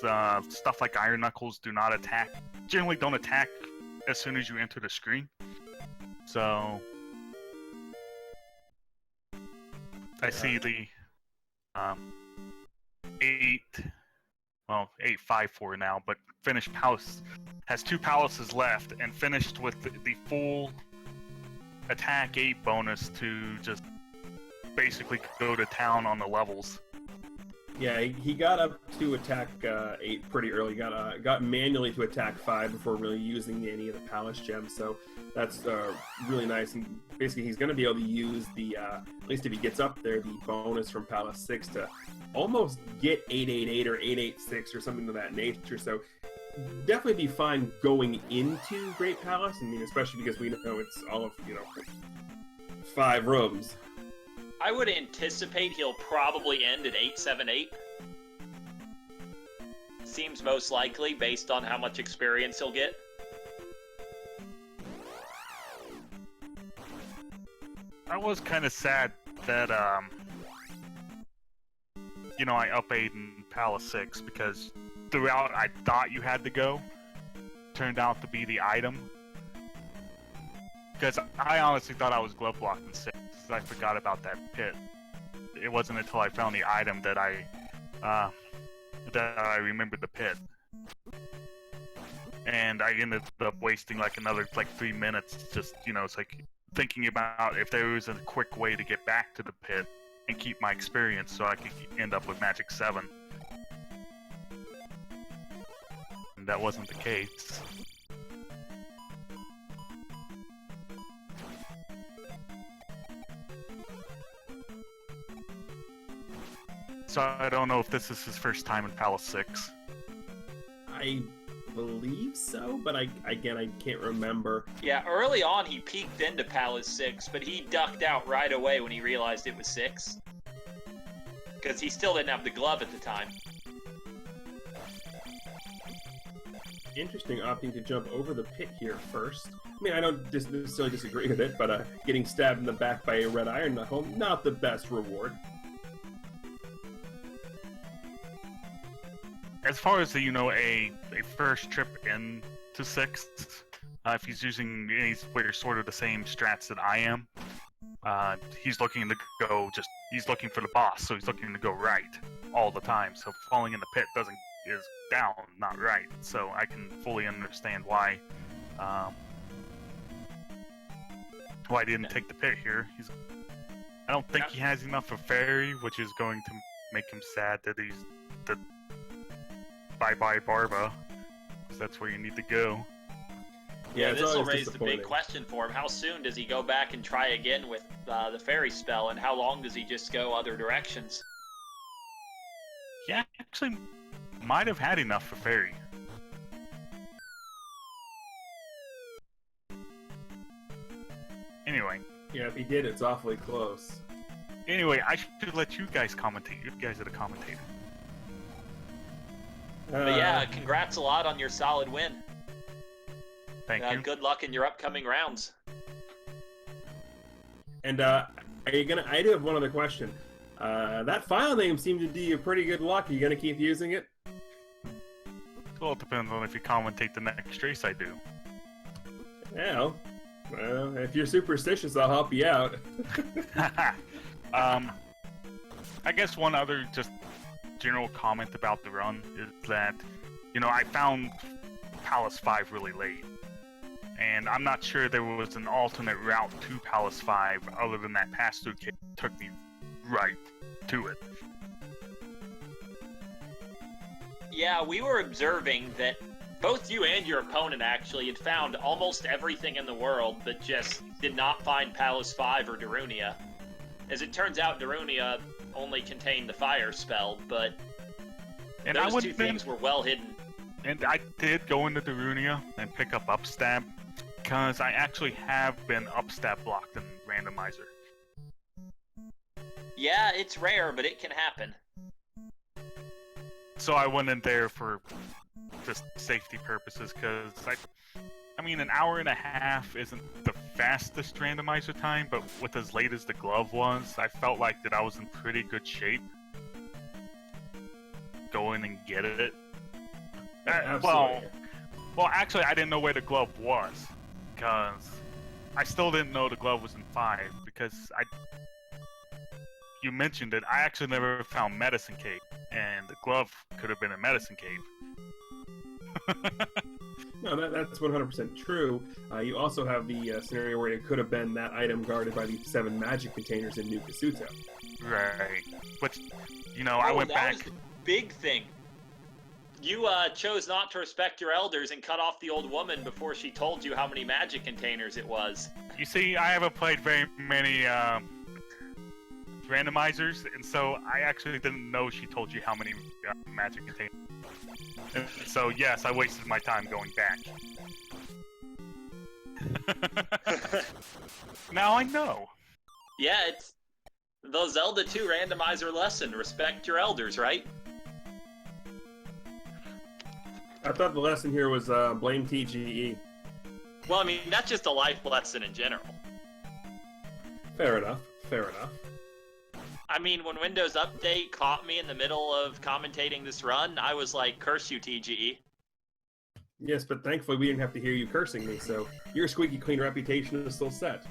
stuff like Iron Knuckles generally don't attack as soon as you enter the screen. So I see the 8-5-4 now, but finished palace has 2 palaces left and finished with the full attack 8 bonus to just basically go to town on the levels. Yeah, he got up to attack 8 pretty early. Got manually to attack 5 before really using any of the Palace gems. So that's really nice. And basically, he's going to be able to use the at least if he gets up there, the bonus from Palace 6 to almost get 888 or 886 or something of that nature. So definitely be fine going into Great Palace. I mean, especially because we know it's all of 5 rooms. I would anticipate he'll probably end at 878. Seems most likely based on how much experience he'll get. I was kind of sad that, I up 8 in Palace 6 because the route I thought you had to go turned out to be the item. Because I honestly thought I was glove blocked in 6. I forgot about that pit. It wasn't until I found the item that I remembered the pit. And I ended up wasting another 3 minutes just, it's like thinking about if there was a quick way to get back to the pit and keep my experience so I could end up with Magic 7. And that wasn't the case. So I don't know if this is his first time in Palace 6. I believe so, but I can't remember. Yeah, early on he peeked into Palace 6, but he ducked out right away when he realized it was 6. Because he still didn't have the glove at the time. Interesting, opting to jump over the pit here first. I mean, I don't necessarily disagree with it, but getting stabbed in the back by a red iron knuckle, not the best reward. As far as a first trip into 6, if he's using any sort of the same strats that I am, he's looking to go he's looking for the boss, so he's looking to go right all the time. So falling in the pit is down, not right. So I can fully understand why he didn't take the pit here. I don't think he has enough of fairy, which is going to make him sad that bye-bye Barba, because that's where you need to go. Yeah, this will raise the big question for him. How soon does he go back and try again with the fairy spell, and how long does he just go other directions? He actually might have had enough for fairy. Anyway. Yeah, if he did, it's awfully close. Anyway, I should let you guys commentate. You guys are the commentator. But yeah, congrats a lot on your solid win. Thank you. Good luck in your upcoming rounds. And I do have one other question. That file name seemed to do you pretty good luck. Are you gonna keep using it? Well, it depends on if you commentate the next race I do. Yeah. Well, if you're superstitious, I'll help you out. I guess one other just general comment about the run is that, I found Palace 5 really late. And I'm not sure there was an alternate route to Palace 5 other than that pass-through cave took me right to it. Yeah, we were observing that both you and your opponent actually had found almost everything in the world, but just did not find Palace 5 or Darunia. As it turns out, Darunia only contained the fire spell, but those two things were well hidden. And I did go into Darunia and pick up Upstab, because I actually have been Upstab blocked in Randomizer. Yeah, it's rare, but it can happen. So I went in there for just safety purposes, because an hour and a half isn't the fastest randomizer time, but with as late as the glove was, I felt like that I was in pretty good shape. Go in and get it. Well, actually, I didn't know where the glove was, because I still didn't know the glove was in 5, because you mentioned it, I actually never found Medicine Cave, and the glove could have been in Medicine Cave. No, that's 100% true. You also have the scenario where it could have been that item guarded by the 7 magic containers in New Kasuto. Right. But, you know, I went back... That was the big thing. You chose not to respect your elders and cut off the old woman before she told you how many magic containers it was. You see, I haven't played very many randomizers, and so I actually didn't know she told you how many magic containers. And so, yes, I wasted my time going back. Now I know. Yeah, it's the Zelda 2 randomizer lesson. Respect your elders, right? I thought the lesson here was blame TGE. Well, I mean, that's just a life lesson in general. Fair enough. Fair enough. I mean, when Windows Update caught me in the middle of commentating this run, I was like, curse you, TGE. Yes, but thankfully we didn't have to hear you cursing me, so your squeaky clean reputation is still set.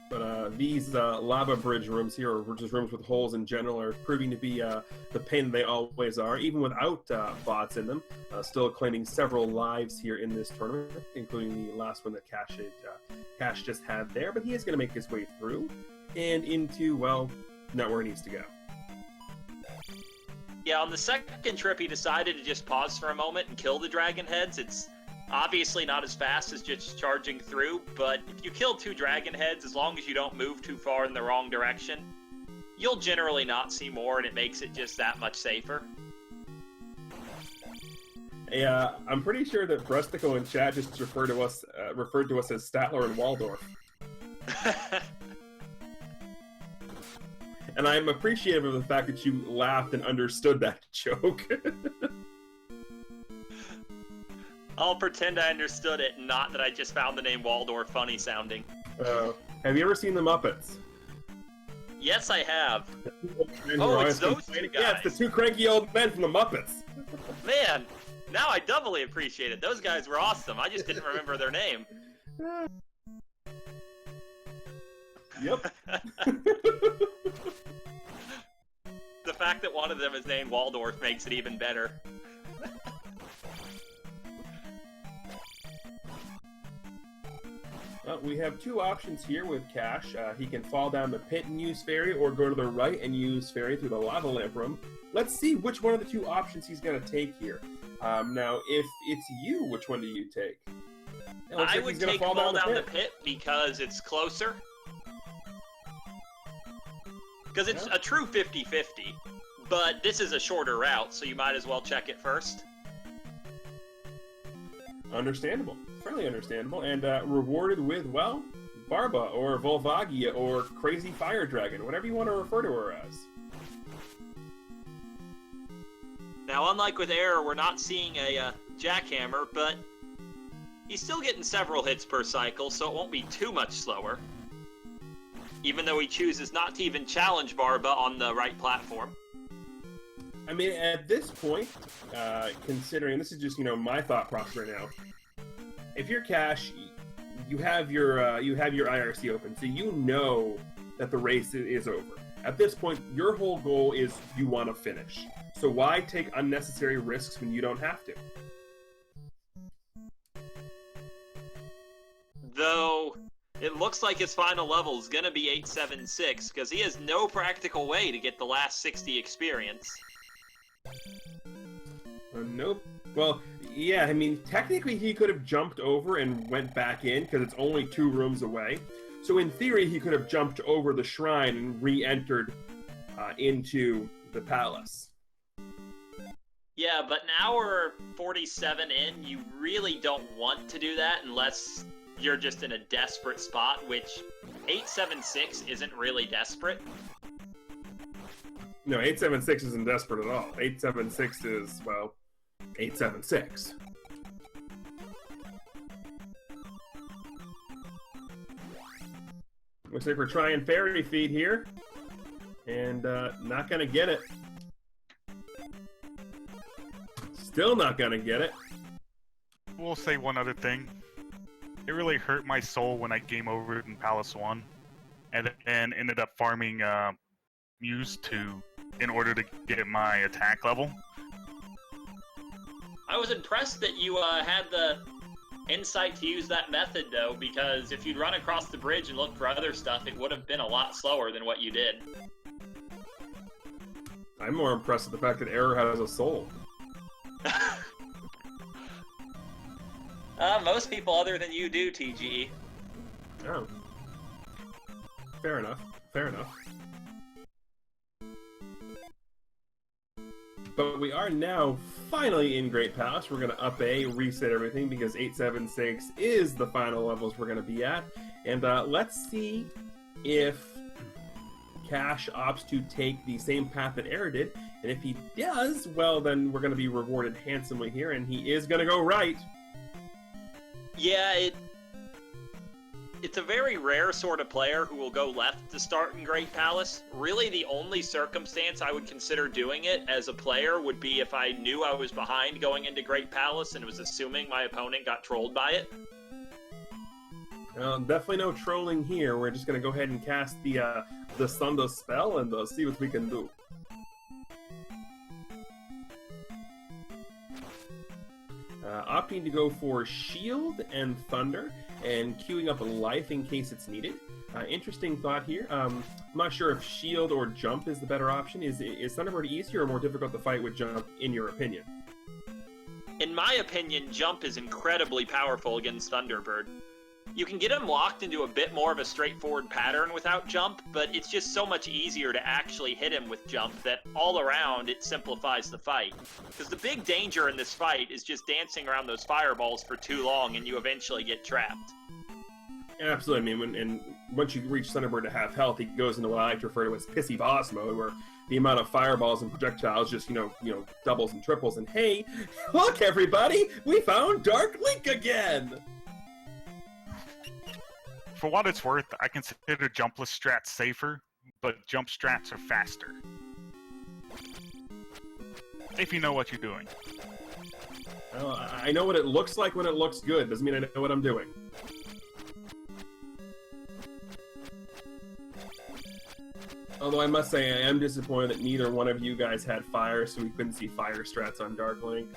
But these lava bridge rooms here, or just rooms with holes in general, are proving to be the pain they always are, even without bots in them. Still claiming several lives here in this tournament, including the last one that Cash just had there, but he is going to make his way through and into, well, not where he needs to go. Yeah, on the second trip, he decided to just pause for a moment and kill the dragon heads. It's obviously not as fast as just charging through, but if you kill 2 dragon heads, as long as you don't move too far in the wrong direction, you'll generally not see more, and it makes it just that much safer. Yeah, I'm pretty sure that Brustico in chat just referred to us as Statler and Waldorf. And I'm appreciative of the fact that you laughed and understood that joke. I'll pretend I understood it, not that I just found the name Waldorf funny sounding. Have you ever seen the Muppets? Yes, I have. Oh, it's those 2 guys. Yeah, it's the 2 cranky old men from the Muppets. Man, now I doubly appreciate it. Those guys were awesome. I just didn't remember their name. Yep. The fact that one of them is named Waldorf makes it even better. Well, we have 2 options here with Cash. He can fall down the pit and use fairy, or go to the right and use fairy through the lava lamp room. Let's see which one of the 2 options he's going to take here. Now, if it's you, which one do you take? I would take fall down the pit because it's closer. Because it's a true 50-50, but this is a shorter route, so you might as well check it first. Understandable. Fairly understandable. And rewarded with, well, Barba, or Volvagia, or Crazy Fire Dragon, whatever you want to refer to her as. Now, unlike with Error, we're not seeing a jackhammer, but he's still getting several hits per cycle, so it won't be too much slower. Even though he chooses not to even challenge Barba on the right platform. I mean, at this point, considering this is just, my thought process right now. If you're Cash, you have your IRC open, so you know that the race is over. At this point, your whole goal is you want to finish. So why take unnecessary risks when you don't have to? Though it looks like his final level is gonna be 876 because he has no practical way to get the last 60 experience. Nope. Well, yeah, I mean, technically he could have jumped over and went back in because it's only 2 rooms away. So in theory, he could have jumped over the shrine and re-entered into the palace. Yeah, but now we're 47 in. You really don't want to do that unless you're just in a desperate spot, which 876 isn't really desperate. No, 876 isn't desperate at all. 876 is, well, 876. Looks like we're trying fairy feed here, and not gonna get it. Still not gonna get it. We'll say one other thing. It really hurt my soul when I game over in Palace 1, and then ended up farming Muse 2 in order to get my attack level. I was impressed that you had the insight to use that method, though, because if you'd run across the bridge and look for other stuff, it would have been a lot slower than what you did. I'm more impressed with the fact that Error has a soul. Most people other than you do, TGE. Oh. Fair enough. Fair enough. But we are now finally in Great Palace. We're going to up A, reset everything, because 876 is the final levels we're going to be at. And let's see if Cash opts to take the same path that Error did. And if he does, well, then we're going to be rewarded handsomely here, and he is going to go right. Yeah, it's a very rare sort of player who will go left to start in Great Palace. Really, the only circumstance I would consider doing it as a player would be if I knew I was behind going into Great Palace and was assuming my opponent got trolled by it. Definitely no trolling here. We're just going to go ahead and cast the Thunder spell and see what we can do. Opting to go for Shield and Thunder, and queuing up a life in case it's needed. Interesting thought here. I'm not sure if Shield or Jump is the better option. Is Thunderbird easier or more difficult to fight with Jump, in your opinion? In my opinion, Jump is incredibly powerful against Thunderbird. You can get him locked into a bit more of a straightforward pattern without Jump, but it's just so much easier to actually hit him with Jump that all around it simplifies the fight. Because the big danger in this fight is just dancing around those fireballs for too long and you eventually get trapped. Absolutely. I mean, once you reach Thunderbird to half health, he goes into what I like to refer to as pissy boss mode, where the amount of fireballs and projectiles just, doubles and triples. And hey, look everybody, we found Dark Link again! For what it's worth, I consider jumpless strats safer, but jump strats are faster. If you know what you're doing. Well, I know what it looks like when it looks good. Doesn't mean I know what I'm doing. Although I must say, I am disappointed that neither one of you guys had fire, so we couldn't see fire strats on Dark Link.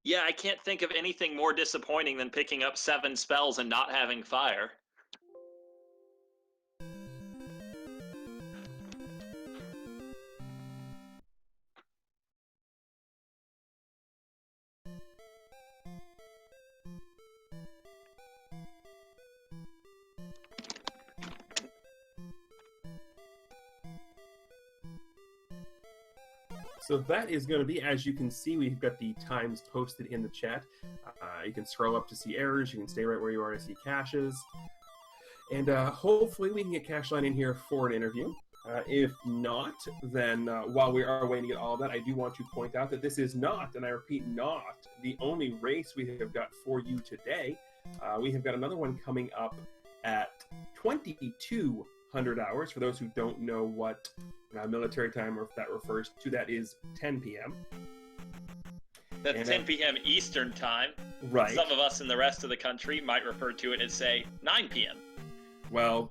Yeah, I can't think of anything more disappointing than picking up 7 spells and not having fire. So that is going to be, as you can see, we've got the times posted in the chat. You can scroll up to see errors. You can stay right where you are to see caches. And hopefully we can get Cacheline in here for an interview. If not, then while we are waiting to get all of that, I do want to point out that this is not, and I repeat, not the only race we have got for you today. We have got another one coming up at 2200 hours. For those who don't know what military time or if that refers to, that is 10 p.m. That's And 10 p.m. Eastern Time. Right. Some of us in the rest of the country might refer to it as, say, 9 p.m. Well,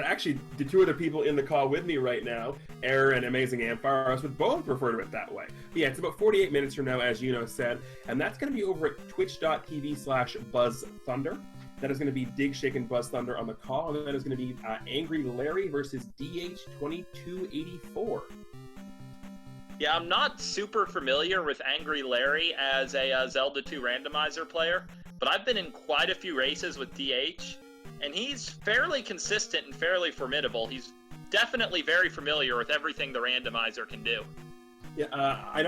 actually, the two other people in the call with me right now, Error and Amazing Ampharos, would both refer to it that way. But yeah, it's about 48 minutes from now, as Yuno said, and that's going to be over at twitch.tv/BuzzThunder. That is going to be Dig, Shake, and Buzz Thunder on the call, and that is going to be Angry Larry versus DH2284. Yeah, I'm not super familiar with Angry Larry as a Zelda 2 randomizer player, but I've been in quite a few races with DH, and he's fairly consistent and fairly formidable. He's definitely very familiar with everything the randomizer can do. Yeah, I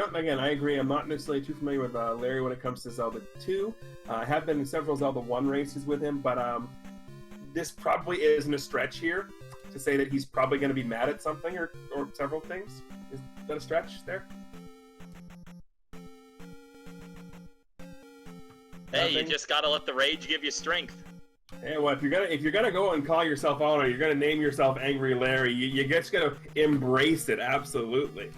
agree. I'm not necessarily too familiar with Larry when it comes to Zelda 2. I have been in several Zelda 1 races with him, but this probably isn't a stretch here to say that he's probably going to be mad at something or several things. Is that a stretch there? Hey, you just gotta let the rage give you strength. Hey, well, if you're gonna go and call yourself out, or you're gonna name yourself Angry Larry, you just gotta embrace it. Absolutely.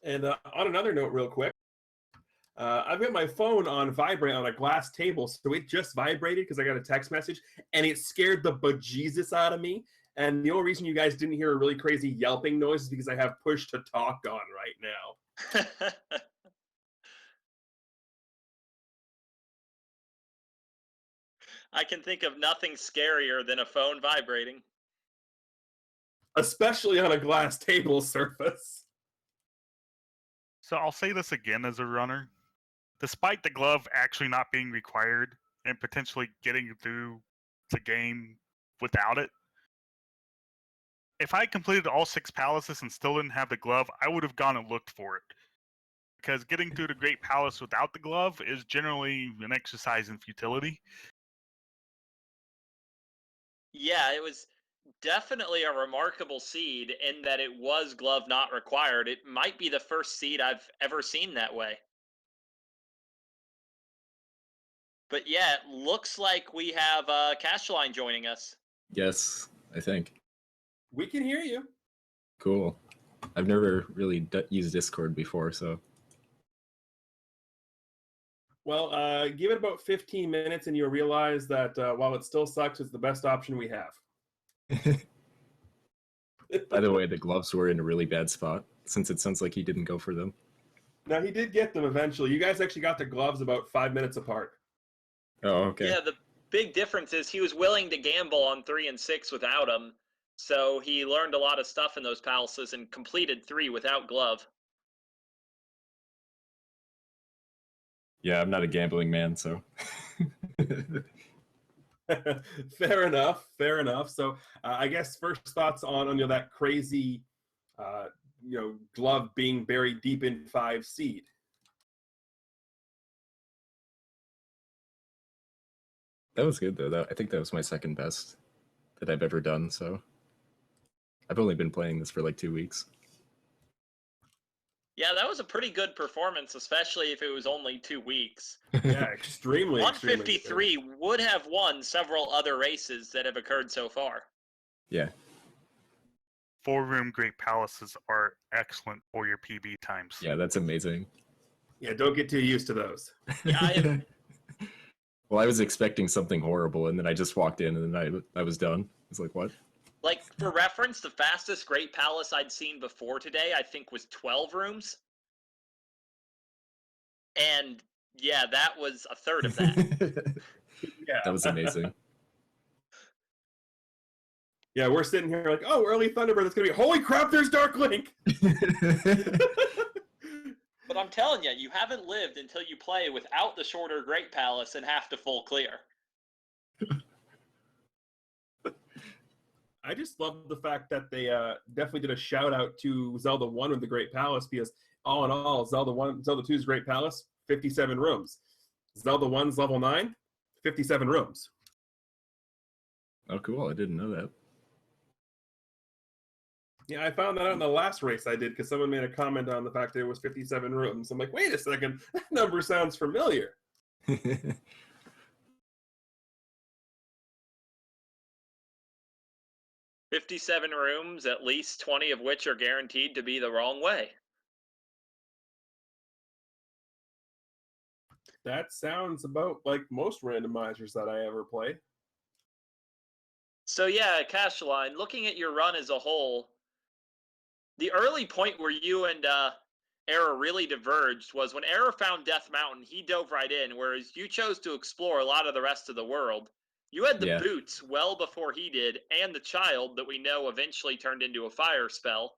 And on another note, real quick, I've got my phone on vibrate on a glass table, so it just vibrated because I got a text message, and it scared the bejesus out of me. And the only reason you guys didn't hear a really crazy yelping noise is because I have push to talk on right now. I can think of nothing scarier than a phone vibrating. Especially on a glass table surface. So I'll say this again as a runner. Despite the glove actually not being required and potentially getting through the game without it, if I completed all 6 palaces and still didn't have the glove, I would have gone and looked for it. Because getting through the Great Palace without the glove is generally an exercise in futility. Yeah, it was definitely a remarkable seed in that it was glove not required. It might be the first seed I've ever seen that way. But yeah, it looks like we have Cacheline joining us. Yes, I think. We can hear you. Cool. I've never really used Discord before, so. Well, give it about 15 minutes and you'll realize that while it still sucks, it's the best option we have. By the way, the gloves were in a really bad spot, since it sounds like he didn't go for them. Now, he did get them eventually. You guys actually got the gloves about 5 minutes apart. Oh, okay. Yeah, the big difference is he was willing to gamble on 3 and 6 without them. So he learned a lot of stuff in those palaces and completed 3 without glove. Yeah, I'm not a gambling man, so. Fair enough. Fair enough. So I guess first thoughts on that crazy, glove being buried deep in 5 seed. That was good, though. I think that was my second best that I've ever done, so. I've only been playing this for like 2 weeks. Yeah, that was a pretty good performance, especially if it was only 2 weeks. Yeah, extremely. 153 would have won several other races that have occurred so far. Yeah. 4-room Great Palaces are excellent for your PB times. Yeah, that's amazing. Yeah, don't get too used to those. Yeah, Well, I was expecting something horrible, and then I just walked in, and then I was done. I was like, what? like, for reference, the fastest Great Palace I'd seen before today, I think, was 12 rooms. And, yeah, that was a third of that. Yeah. That was amazing. Yeah, we're sitting here like, oh, early Thunderbird, that's going to be, holy crap, there's Dark Link! But I'm telling you, you haven't lived until you play without the shorter Great Palace and have to full clear. I just love the fact that they definitely did a shout out to Zelda 1 with the Great Palace, because all in all, Zelda 2's Great Palace, 57 rooms. Zelda 1's level 9, 57 rooms. Oh, cool. I didn't know that. Yeah, I found that out in the last race I did because someone made a comment on the fact that it was 57 rooms. I'm like, wait a second, that number sounds familiar. 57 rooms, at least 20 of which are guaranteed to be the wrong way. That sounds about like most randomizers that I ever play. So yeah, Cacheline, looking at your run as a whole, the early point where you and Error really diverged was when Error found Death Mountain, he dove right in, whereas you chose to explore a lot of the rest of the world. You had the boots well before he did, and the child that we know eventually turned into a fire spell.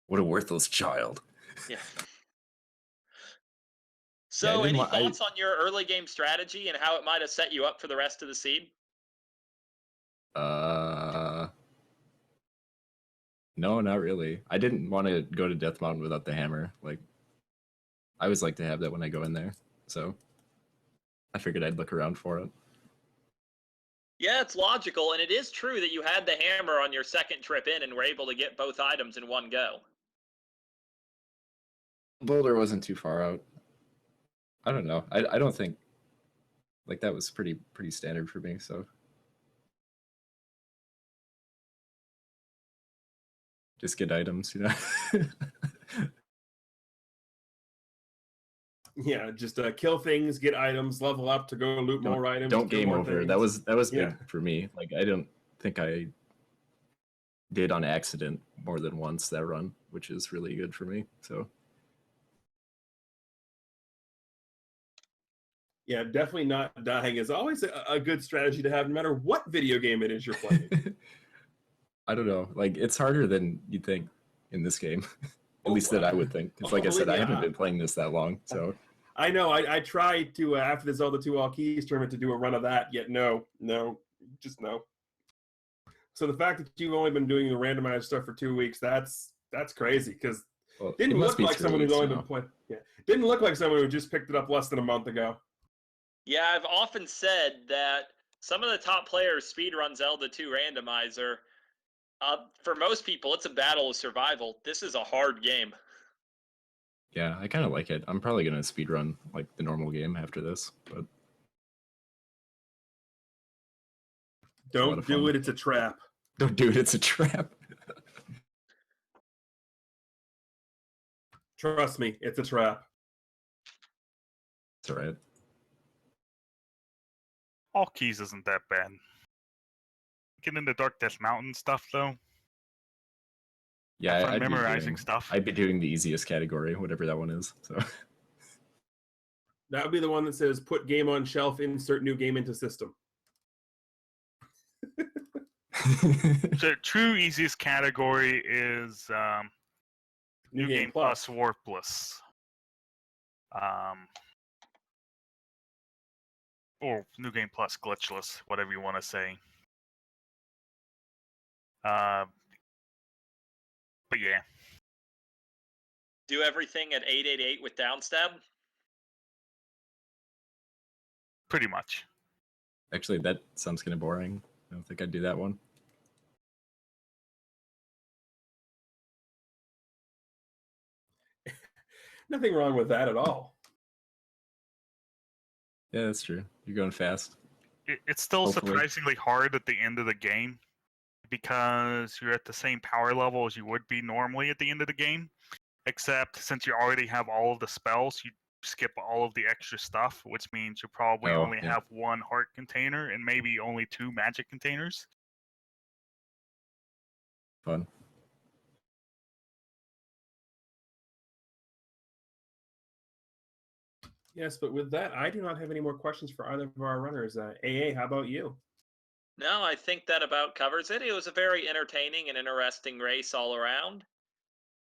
What a worthless child. Yeah. So, any thoughts on your early game strategy and how it might have set you up for the rest of the seed? No, not really. I didn't want to go to Death Mountain without the hammer. Like, I always like to have that when I go in there. So, I figured I'd look around for it. Yeah, it's logical, and it is true that you had the hammer on your second trip in and were able to get both items in one go. Boulder wasn't too far out. I don't know. I don't think, like, that was pretty standard for me, so. Just get items, you know? Yeah, just kill things, get items, level up to go loot more items. Don't kill game more over. things. That was Yeah. big for me. Like I don't think I did on accident more than once that run, which is really good for me. So Yeah, definitely not dying is always a good strategy to have, no matter what video game it is you're playing. I don't know. Like it's harder than you'd think in this game. At least that I would think. Because like I said, I haven't been playing this that long. So I know. I tried to after the Zelda 2 All Keys tournament to do a run of that, yet no, just no. So the fact that you've only been doing the randomized stuff for 2 weeks, that's crazy. Because didn't look like someone who's only been playing. Yeah, didn't look like someone who just picked it up less than a month ago. Yeah, I've often said that some of the top players speedrun Zelda 2 Randomizer. For most people, it's a battle of survival. This is a hard game. yeah, I kind of like it. I'm probably gonna speedrun like the normal game after this, but Don't do it. It's a trap. Don't do it. It's a trap. Trust me, it's a trap. It's all right. All keys isn't that bad. Get into Dark Death Mountain stuff though. Yeah, I'm memorizing stuff. I'd be doing the easiest category, whatever that one is. So That would be the one that says "Put game on shelf, insert new game into system." So true easiest category is New Game Plus Warpless. Or New Game Plus Glitchless, whatever you want to say. But yeah. Do everything at 888 with downstab? Pretty much. actually, that sounds kind of boring. I don't think I'd do that one. Nothing wrong with that at all. Yeah, that's true. You're going fast. It's still Hopefully. surprisingly hard at the end of the game because you're at the same power level as you would be normally at the end of the game. Except since you already have all of the spells, you skip all of the extra stuff, which means you probably only have one heart container and maybe only 2 magic containers. Fun. Yes, but with that, I do not have any more questions for either of our runners. AA, how about you? No, I think that about covers it. It was a very entertaining and interesting race all around.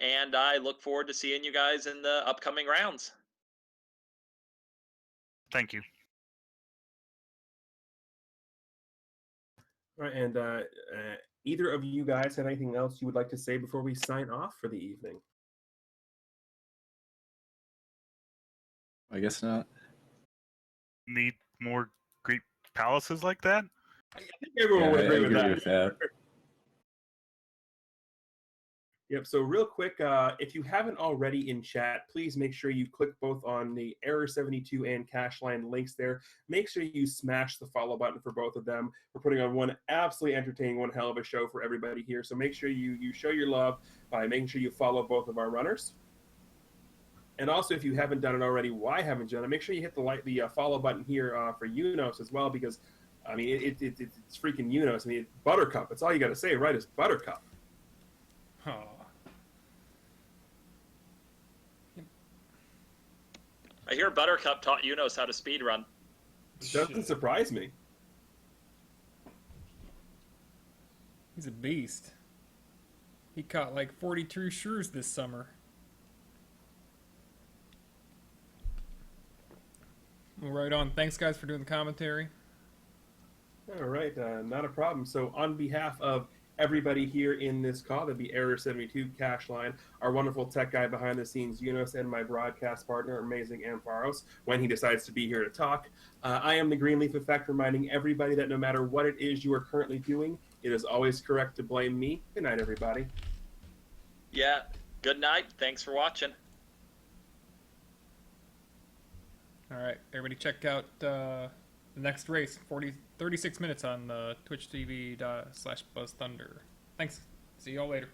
And I look forward to seeing you guys in the upcoming rounds. Thank you. All right, and either of you guys have anything else you would like to say before we sign off for the evening? I guess not. Need more great palaces like that? I think everyone would agree with that. Yep, so real quick, if you haven't already in chat, please make sure you click both on the Error72 and Cacheline links there. Make sure you smash the follow button for both of them. We're putting on one absolutely entertaining, one hell of a show for everybody here. So make sure you show your love by making sure you follow both of our runners. And also, if you haven't done it already, why haven't you done it? Make sure you hit the follow button here for Unos as well, because, I mean, it's freaking Unos. I mean, Buttercup. That's all you got to say, right, is Buttercup. Oh. I hear Buttercup taught Unos how to speedrun. Doesn't surprise me. He's a beast. He caught like 42 shrews this summer. Well, right on. Thanks, guys, for doing the commentary. All right, not a problem. So on behalf of everybody here in this call, that'd be Error72, Cacheline, our wonderful tech guy behind the scenes, Unos, and my broadcast partner, amazing Ampharos, when he decides to be here to talk. I am the Greenleaf Effect, reminding everybody that no matter what it is you are currently doing, it is always correct to blame me. Good night, everybody. Yeah, good night. Thanks for watching. All right, everybody check out the next race, 36 minutes on Twitch TV/BuzzThunder. Thanks. See y'all later.